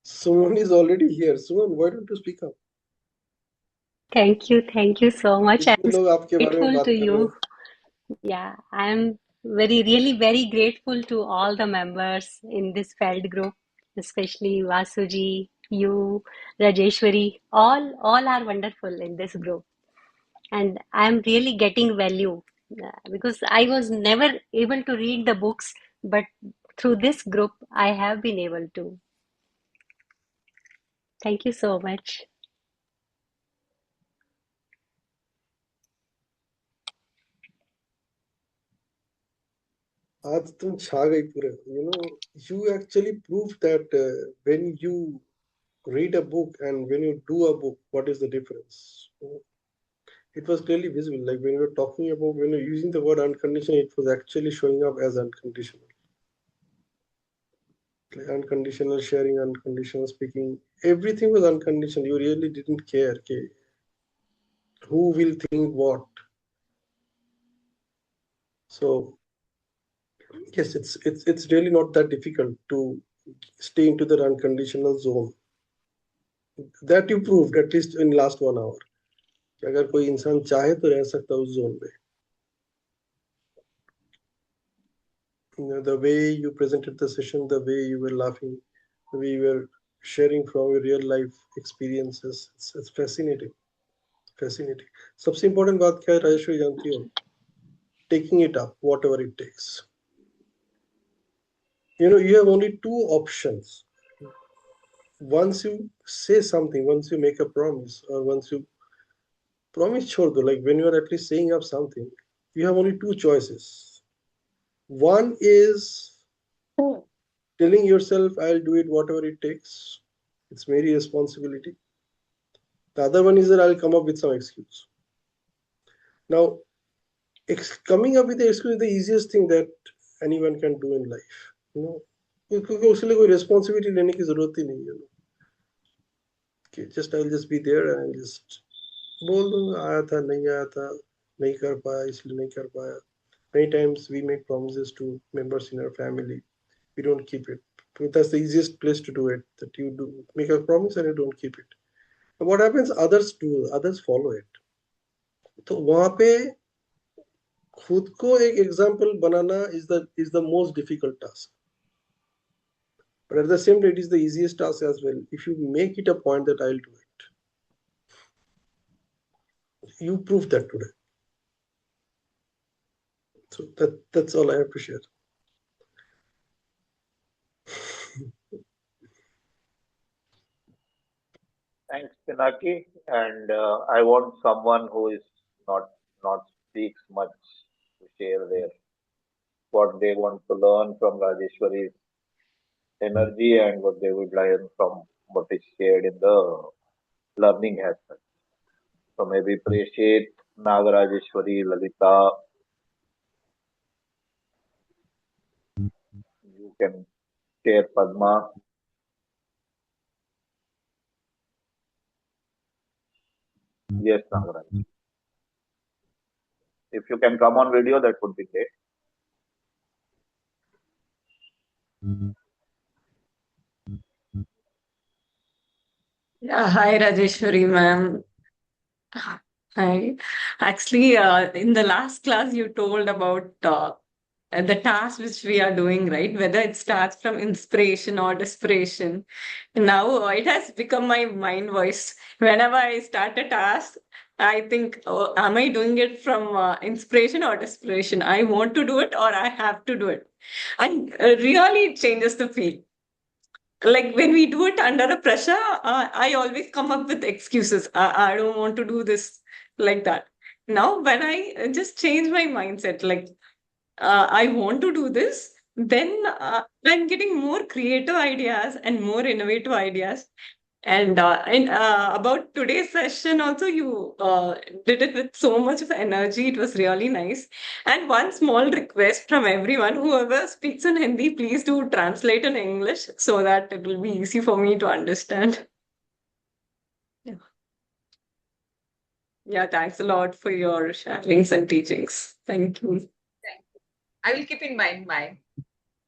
Speaker 3: Suman is already here. Suman, why don't you speak up?
Speaker 9: Thank you so much. I'm
Speaker 3: कितने लोग आपके बारे में
Speaker 9: grateful
Speaker 3: बात
Speaker 9: to
Speaker 3: कर रहे
Speaker 9: you.
Speaker 3: हैं?
Speaker 9: Yeah, I'm very grateful to all the members in this FELD group, especially Vasuji, you, Rajeshwari. All are wonderful in this group, and I'm really getting value because I was never able to read the books, but through this group, I have been able to. Thank you so much.
Speaker 3: आज तुम छा गई पूरे. You know, you actually proved that when you read a book and when you do a book, what is the difference? It was clearly visible. Like when you were talking about, when you're using the word unconditional, it was actually showing up as unconditional. Like unconditional sharing, unconditional speaking, everything was unconditional. You really didn't care, okay, who will think what. So yes, it's really not that difficult to stay into the unconditional zone. That you proved at least in last 1 hour. अगर कोई इंसान चाहे तो रह सकता है उस zone में. You know, the way you presented the session, the way you were laughing, the way you were sharing from your real life experiences, it's fascinating. Fascinating. सबसे important बात क्या है राजेश्वरी जानती हो? Taking it up, whatever it takes. You know, you have only 2 options. Once you say something, once you make a promise, or once you promise छोड़ दो, like when you are at least saying up something, you have only 2 choices. One is telling yourself, I'll do it whatever it takes. It's my responsibility. The other one is that I'll come up with some excuse. Now, coming up with the excuse is the easiest thing that anyone can do in life. You know, क्योंकि उसके लिए कोई responsibility लेने की जरूरत ही नहीं है. Okay, just I'll just be there and I'll just बोल दूंगा आया था नहीं आया था नहीं कर पाया इसलिए नहीं कर पाया. Many times we make promises to members in our family, we don't keep it. That's the easiest place to do it, that you do make a promise and you don't keep it. And what happens, others do, others follow it. तो वहां पे खुद को एक example banana is the most difficult task, but at the same time it is the easiest task as well. If you make it a point that I'll do it, you prove that today. So that's all I have to share.
Speaker 4: Thanks, Pinaki. And I want someone who is not speaks much to share their what they want to learn from Rajeshwari's energy and what they would learn from what is shared in the learning aspect. So maybe Preshit, Nagarajeshwari, Lalita, you can share Padma. Yes, Nagaraj. If you can come on video, that would be great.
Speaker 10: Yeah, hi Rajeshwari ma'am. Hi. Actually, in the last class, you told about the task which we are doing, right? Whether it starts from inspiration or desperation. Now it has become my mind voice. Whenever I start a task, I think, oh, am I doing it from inspiration or desperation? I want to do it or I have to do it. And really, it changes the feel. Like when we do it under a pressure, I always come up with excuses. I don't want to do this, like that. Now when I just change my mindset, like I want to do this, then I'm getting more creative ideas and more innovative ideas. And about today's session, also, you did it with so much of energy. It was really nice. And one small request from everyone, whoever speaks in Hindi, please do translate in English so that it will be easy for me to understand. Yeah. Yeah, thanks a lot for your sharings and teachings. Thank you.
Speaker 1: Thank you. I will keep in mind.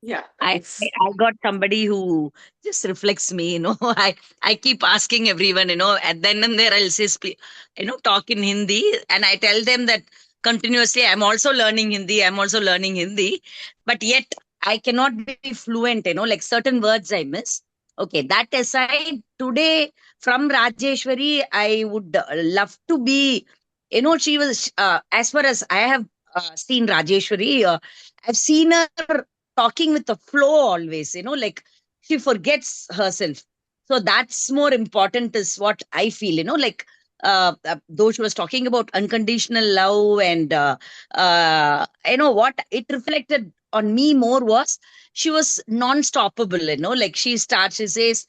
Speaker 10: Yeah,
Speaker 11: I
Speaker 10: thanks.
Speaker 11: got somebody who just reflects me, I keep asking everyone, and then and there I'll say, talk in Hindi, and I tell them that continuously I'm also learning Hindi, but yet I cannot be fluent, like certain words I miss. Okay, that aside, today from Rajeshwari, I would love to be, she was, as far as I have seen Rajeshwari, I've seen her talking with the flow always, like she forgets herself. So that's more important, is what I feel, like though she was talking about unconditional love, and what it reflected on me more was she was non-stoppable, like she starts, she says,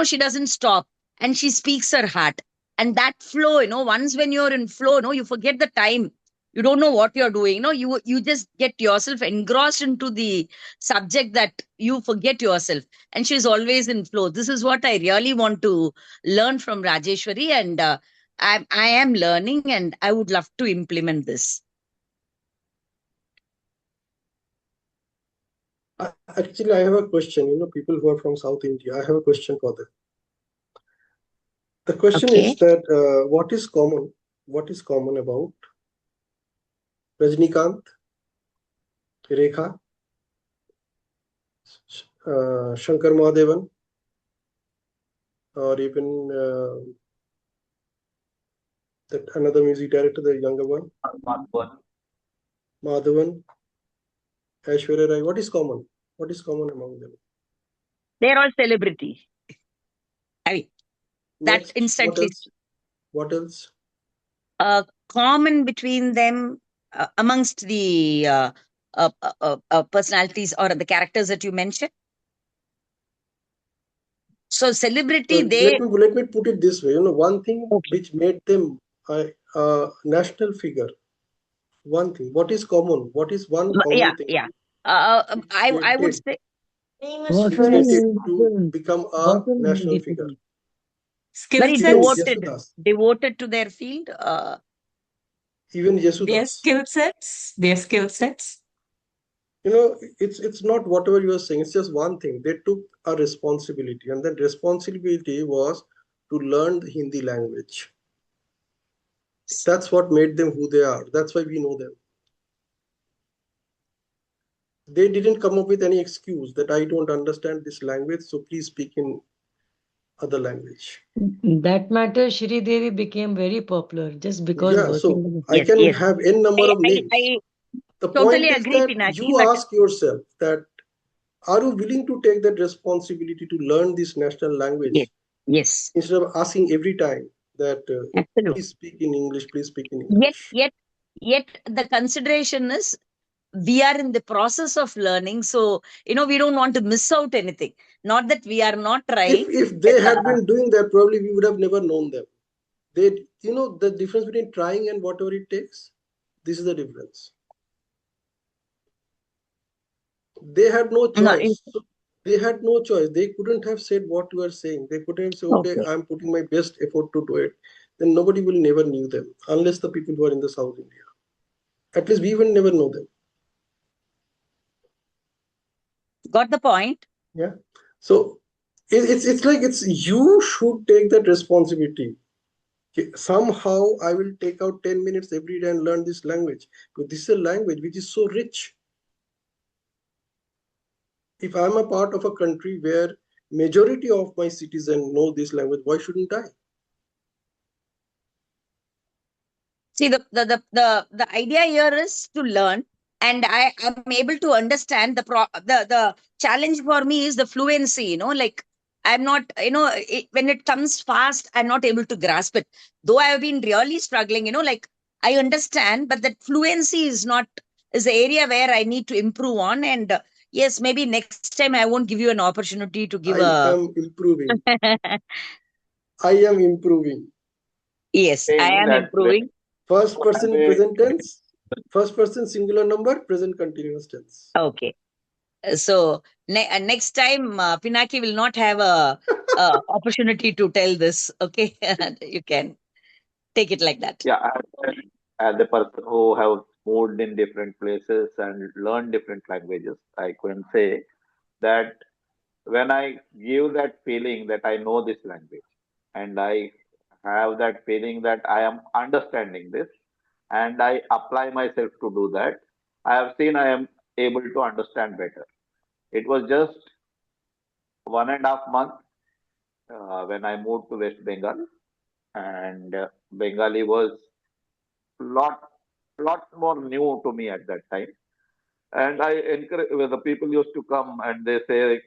Speaker 11: she doesn't stop, and she speaks her heart. And that flow, once when you're in flow, you forget the time. You don't know what you're doing. You just get yourself engrossed into the subject that you forget yourself. And she's always in flow. This is what I really want to learn from Rajeshwari, and I am learning, and I would love to implement this.
Speaker 3: Actually, I have a question. People who are from South India, I have a question for them. The question
Speaker 11: Okay.
Speaker 3: is that what is common? What is common about Rajnikant, Rekha, Shankar Mahadevan, or even that another music director, the younger one, Madhavan, Aishwarya Rai? What is common? What is common among them?
Speaker 11: They're all celebrity. I mean, that
Speaker 3: Next,
Speaker 11: instantly.
Speaker 3: What else?
Speaker 11: Common between them, amongst the personalities or the characters that you mentioned. So celebrity,
Speaker 3: let me put it this way. One thing which made them a national figure. One thing. What is common? What is one common thing?
Speaker 11: Yeah. I would say
Speaker 2: What
Speaker 3: which
Speaker 2: were
Speaker 3: they
Speaker 2: in
Speaker 3: did
Speaker 2: Hindi
Speaker 3: to
Speaker 2: film?
Speaker 3: become
Speaker 2: What
Speaker 3: a
Speaker 2: in
Speaker 3: national
Speaker 2: Hindi
Speaker 3: figure.
Speaker 2: film?
Speaker 10: Skill
Speaker 3: Even
Speaker 10: sets.
Speaker 11: devoted to their field.
Speaker 3: Even Yesudas.
Speaker 10: Their skill sets.
Speaker 3: It's not whatever you are saying. It's just one thing. They took a responsibility, and that responsibility was to learn the Hindi language. That's what made them who they are. That's why we know them. They didn't come up with any excuse that I don't understand this language, so please speak in other language.
Speaker 2: That matter, Shri Devi became very popular just because.
Speaker 3: Yeah, so I can have n number of names. The
Speaker 11: totally
Speaker 3: point is
Speaker 11: agree,
Speaker 3: that
Speaker 11: Pinaki,
Speaker 3: you ask yourself that, are you willing to take that responsibility to learn this national language?
Speaker 11: Yes.
Speaker 3: Instead of asking every time that please speak in English, please speak in English.
Speaker 11: Yet the consideration is we are in the process of learning, so we don't want to miss out anything. Not that we are not trying.
Speaker 3: If they had been doing that, probably we would have never known them. They, the difference between trying and whatever it takes. This is the difference. They had no choice. They had no choice. They couldn't have said what you are saying. They couldn't say, okay, I'm putting my best effort to do it. Then nobody will never knew them, unless the people who are in the South India. At least we will never know them.
Speaker 11: Got the point.
Speaker 3: Yeah. So it's like it's you should take that responsibility. Okay, somehow I will take out 10 minutes every day and learn this language. Because this is a language which is so rich. If I'm a part of a country where majority of my citizens know this language, why shouldn't I?
Speaker 11: See, the idea here is to learn, and I am able to understand the challenge for me is the fluency. Like I'm not, when it comes fast, I'm not able to grasp it. Though I have been really struggling, like I understand, but that fluency is the area where I need to improve on. And yes, maybe next time I won't give you an opportunity to give
Speaker 3: I
Speaker 11: a.
Speaker 3: am improving. I am improving.
Speaker 11: Yes, I
Speaker 4: Saying
Speaker 11: am
Speaker 4: that
Speaker 11: improving.
Speaker 3: First
Speaker 4: when
Speaker 3: person
Speaker 4: they
Speaker 3: present tense, first person singular number, present continuous tense.
Speaker 11: Okay. So next time, Pinaki will not have a opportunity to tell this. Okay, you can take it like that.
Speaker 4: yeah, as a person who have moved in different places and learned different languages, I can say that when I give that feeling that I know this language and I have that feeling that I am understanding this and I apply myself to do that, I have seen I am able to understand better. It was just 1.5 months when I moved to West Bengal, and Bengali was lot lot more new to me at that time. And I encourage the people used to come and they say,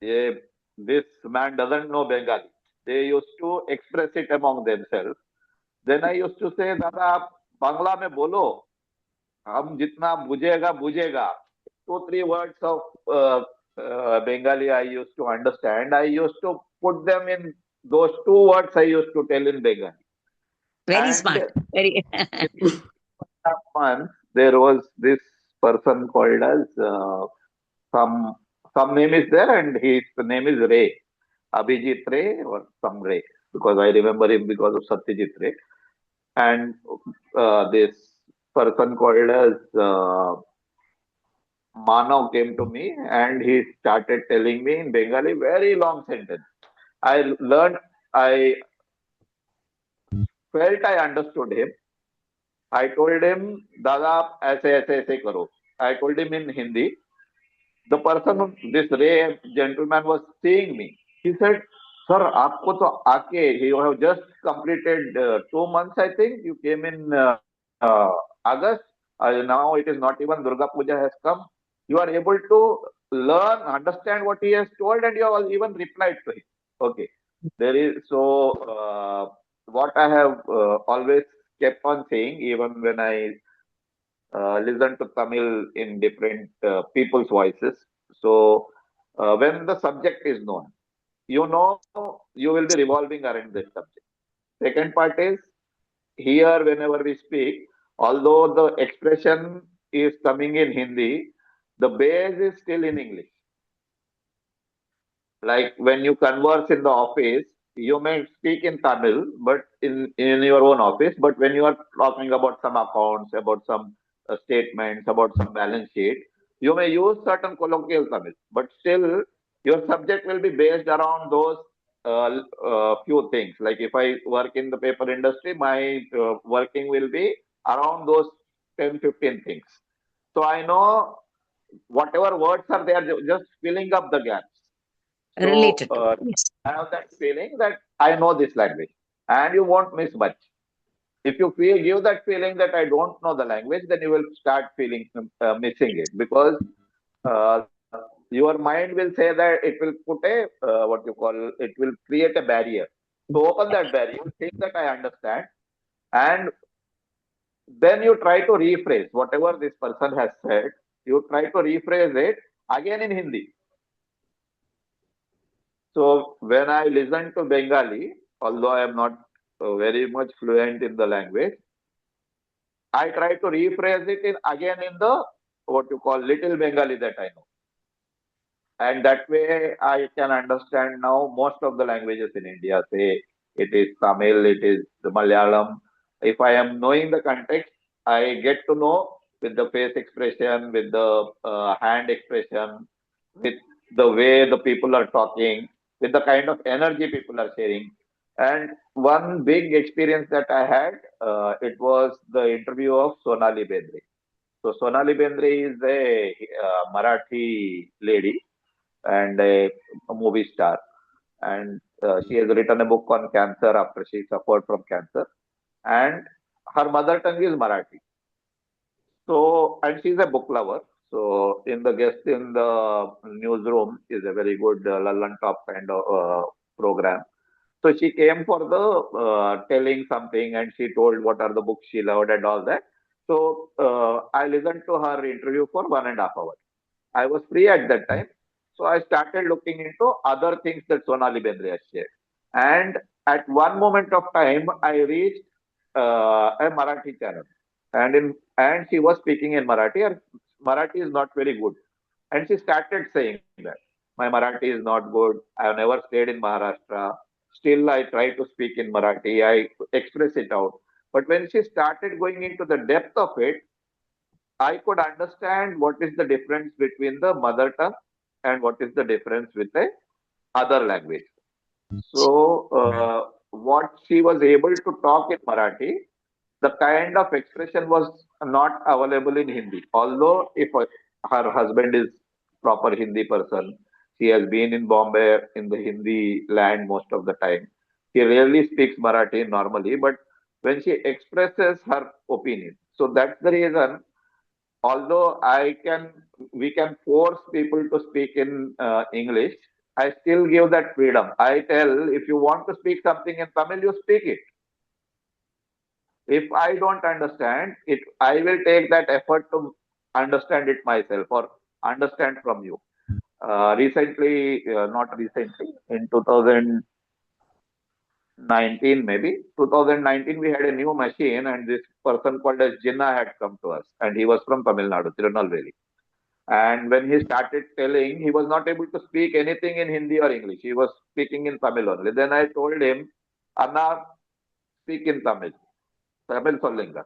Speaker 4: "Yeah, this man doesn't know Bengali." They used to express it among themselves. Then I used to say, "दादा आप बांग्ला में बोलो, हम जितना बुझेगा बुझेगा." 2 3 words of Bengali I used to understand. I used to put them in those 2 words I used to tell in Bengali.
Speaker 11: Very
Speaker 4: And
Speaker 11: smart. Very.
Speaker 4: month there was this person called as some some name is there and his name is Ray, Abhijit Ray or some Ray, because I remember him because of Satyajit Ray. And this person called as Manav came to me and he started telling me in Bengali very long sentence. I learned, I felt I understood him. I told him, "Dada, ऐसे ऐसे ऐसे करो." I told him in Hindi. The person, this Ray gentleman was seeing me. He said, "Sir, आपको तो आके, you have just completed 2 months, I think. You came in August. Now it is not even Durga Puja has come. You are able to learn, understand what he has told, and you have even replied to him." Okay. There is so what I have always kept on saying, even when I listen to Tamil in different people's voices. So when the subject is known, you will be revolving around this subject. Second part is here whenever we speak, although the expression is coming in Hindi, the base is still in English. Like when you converse in the office, you may speak in Tamil, but in your own office. But when you are talking about some accounts, about some statements, about some balance sheet, you may use certain colloquial Tamil. But still, your subject will be based around those few things. Like if I work in the paper industry, my working will be around those 10 15 things. So I know whatever words are there, just filling up the gaps. So
Speaker 11: Related to. Yes.
Speaker 4: I have that feeling that I know this language, and you won't miss much. If you give that feeling that I don't know the language, then you will start feeling missing it, because uh, your mind will say that it will put a what you call, it will create a barrier. To open that barrier, think that I understand, and then you try to rephrase whatever this person has said. You try to rephrase it again in Hindi. So when I listen to Bengali, although I am not very much fluent in the language, I try to rephrase it again in the what you call little Bengali that I know. And that way I can understand now most of the languages in India. Say it is Tamil, it is the Malayalam. If I am knowing the context, I get to know with the face expression, with the hand expression, with the way the people are talking, with the kind of energy people are sharing. And one big experience that I had, it was the interview of Sonali Bendre. So Sonali Bendre is a Marathi lady and a movie star, and she has written a book on cancer after she suffered from cancer, and her mother tongue is Marathi. So, and she's a book lover. So, in the guest in the newsroom is a very good Lallan Top kind of program. So, she came for the telling something, and she told what are the books she loved and all that. So, I listened to her interview for 1.5 hours. I was free at that time. So, I started looking into other things that Sonali Bendre has shared. And at one moment of time, I reached a Marathi channel, and she was speaking in Marathi. Her Marathi is not very good, and she started saying that my Marathi is not good. I have never stayed in Maharashtra. Still, I try to speak in Marathi. I express it out. But when she started going into the depth of it, I could understand what is the difference between the mother tongue and what is the difference with the other language. So, what she was able to talk in Marathi, the kind of expression was not available in Hindi. Although, if her husband is proper Hindi person, she has been in Bombay in the Hindi land most of the time. She rarely speaks Marathi normally, but when she expresses her opinion, so that's the reason. Although we can force people to speak in English. I still give that freedom. I tell if you want to speak something in Tamil, you speak it. If I don't understand it, I will take that effort to understand it myself or understand from you. Not recently, in 2019 maybe, 2019 we had a new machine, and this person called as Jinnah had come to us, and he was from Tamil Nadu, Tirunelveli. And when he started telling, he was not able to speak anything in Hindi or English. He was speaking in Tamil only. Then I told him, Anna, speak in Tamil. Tamil Sollinga.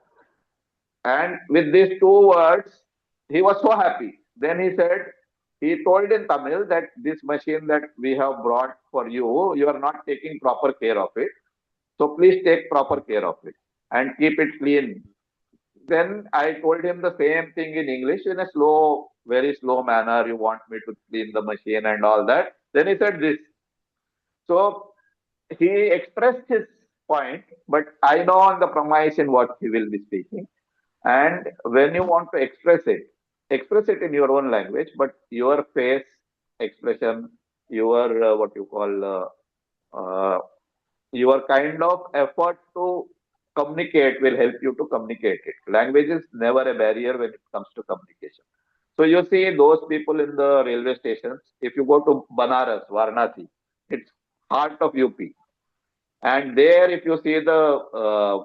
Speaker 4: And with these two words, he was so happy. Then he told in Tamil that this machine that we have brought for you, you are not taking proper care of it. So please take proper care of it and keep it clean. Then I told him the same thing in English in a slow, very slow manner. You want me to clean the machine and all that. Then he said this. So he expressed his point, but I know on the premise in what he will be speaking. And when you want to express it in your own language, but your face expression, your what you call your kind of effort to communicate will help you to communicate it. Language is never a barrier when it comes to communication. So you see those people in the railway stations. If you go to Banaras, Varanasi, it's heart of UP, and there if you see the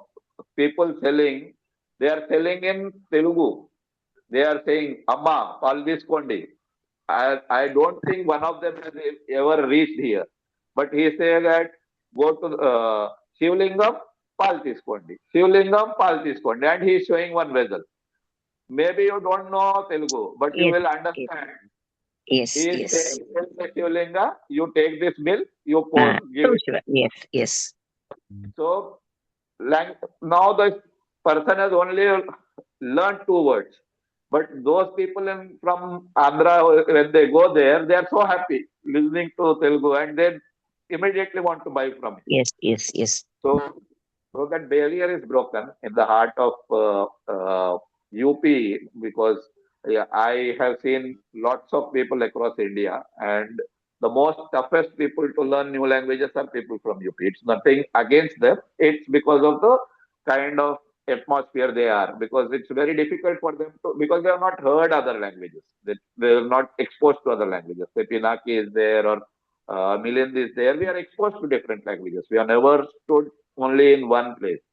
Speaker 4: people selling, they are selling in Telugu. They are saying Amma, Palviskondi. I don't think one of them has ever reached here. But he says that go to Shivlingam, Paltiskondi. Shivlingam, Paltiskondi. And he is showing one vessel. Maybe you don't know Telugu, but you
Speaker 11: Yes,
Speaker 4: will
Speaker 11: yes,
Speaker 4: understand.
Speaker 11: yes,
Speaker 4: He is
Speaker 11: yes.
Speaker 4: saying, Shivlinga, you take this bill, you give
Speaker 11: So
Speaker 4: it.
Speaker 11: sure. Yes, yes.
Speaker 4: So now the person has only learned two words. But those people from Andhra, when they go there, they are so happy listening to Telugu, and they immediately want to buy from it.
Speaker 11: Yes, yes, yes.
Speaker 4: So that barrier is broken in the heart of UP, because yeah, I have seen lots of people across India, and the most toughest people to learn new languages are people from UP. It's nothing against them. It's because of the kind of atmosphere they are, because it's very difficult for them to, because they have not heard other languages. They are not exposed to other languages. Say Pinaki is there, or Milind is there. We are exposed to different languages. We have never stood only in one place.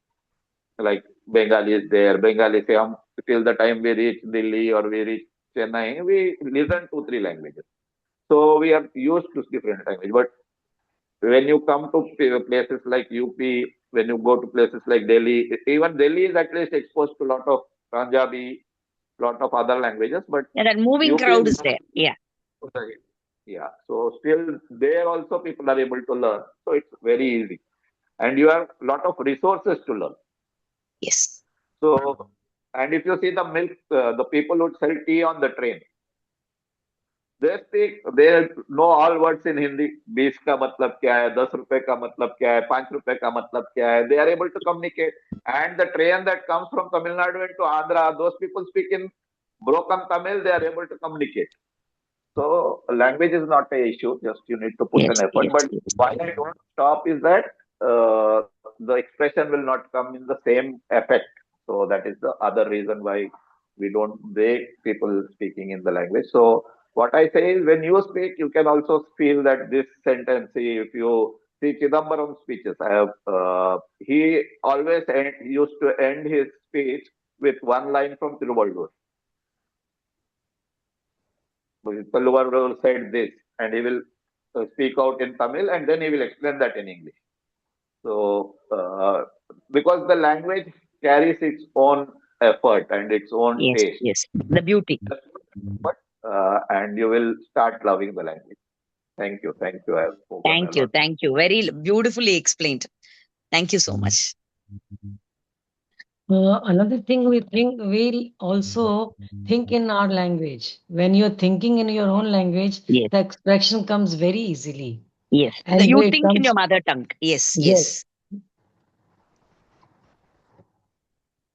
Speaker 4: Like Bengali is there. Bengali say till the time we reach Delhi or we reach Chennai, we listen to three languages. So we are used to different language. But when you come to places like UP, when you go to places like Delhi, even Delhi is at least exposed to a lot of Punjabi, lot of other languages. But
Speaker 11: Yeah, that moving
Speaker 4: UP
Speaker 11: crowd
Speaker 4: is
Speaker 11: is there. Yeah.
Speaker 4: Right. Yeah. So still there also people are able to learn. So it's very easy. And you have a lot of resources to learn.
Speaker 11: Yes.
Speaker 4: So, and if you see the milk, the people who sell tea on the train, they know all words in Hindi. 20 का मतलब क्या है, 10 रुपए का मतलब क्या है, 5 रुपए का मतलब क्या है. They are able to communicate. And the train that comes from Tamil Nadu into Andhra, those people speak in broken Tamil, they are able to communicate. So language is not a issue. Just you need to put
Speaker 11: Yes,
Speaker 4: an effort.
Speaker 11: yes,
Speaker 4: But
Speaker 11: yes.
Speaker 4: why I don't stop is that the expression will not come in the same effect. So that is the other reason why we don't break people speaking in the language. So what I say is, when you speak, you can also feel that this sentence. See, if you see Chidambaram speeches, I have he always used to end his speech with one line from Tiruvalur. Tiruvalur said this, and he will speak out in Tamil, and then he will explain that in English. So, because the language carries its own effort and its own
Speaker 11: Yes,
Speaker 4: taste,
Speaker 11: yes. The beauty.
Speaker 4: but and you will start loving the language. Thank you, thank you. I have spoken a
Speaker 11: Thank you,
Speaker 4: lot.
Speaker 11: thank you. Very beautifully explained. Thank you so much.
Speaker 2: Another thing we'll also think in our language. When you're thinking in your own language,
Speaker 11: Yes,
Speaker 2: the expression comes very easily.
Speaker 11: yes.
Speaker 2: And
Speaker 11: You
Speaker 2: it
Speaker 11: think in your
Speaker 2: comes,
Speaker 11: mother tongue. Yes,
Speaker 2: yes.
Speaker 11: yes.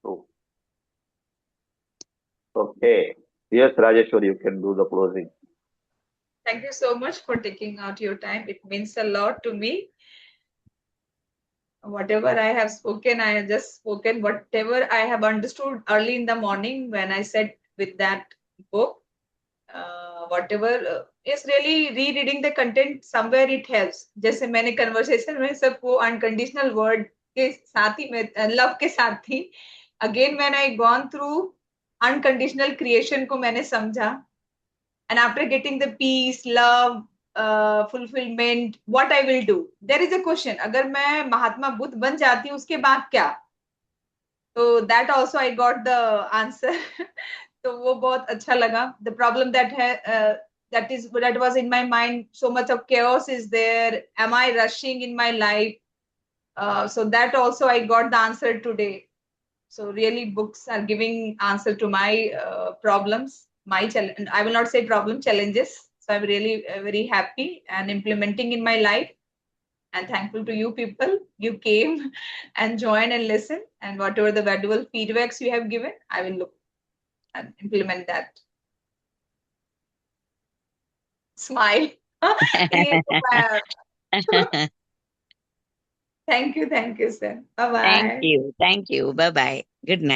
Speaker 4: So, okay. Yes, Rajeshwari, you can do the closing.
Speaker 1: Thank you so much for taking out your time. It means a lot to me. Whatever I have spoken, I have just spoken. Whatever I have understood early in the morning when I sat with that book, whatever is really rereading the content, somewhere it helps. जैसे मैंने conversation में सब वो unconditional word के साथ ही में love के साथ थी. Again when I gone through unconditional creation को मैंने समझा. And after getting the peace, love, fulfillment, what I will do. There is a question. अगर मैं महात्मा बुद्ध बन जाती हूँ उसके बाद क्या? So that also I got the answer. तो वो बहुत अच्छा लगा. The problem that was in my mind, so much of chaos is there. Am I rushing in my life? So that also I got the answer today. So really books are giving answer to my problems, my challenge. I will not say problem, challenges. So I'm really very happy and implementing in my life, and thankful to you people. You came and join and listen, and whatever the valuable feedbacks you have given, I will look and implement that. Smile. Yeah, wow. Thank you, sir. Bye
Speaker 11: Thank
Speaker 1: bye.
Speaker 11: you. Thank you. Bye bye. Good night.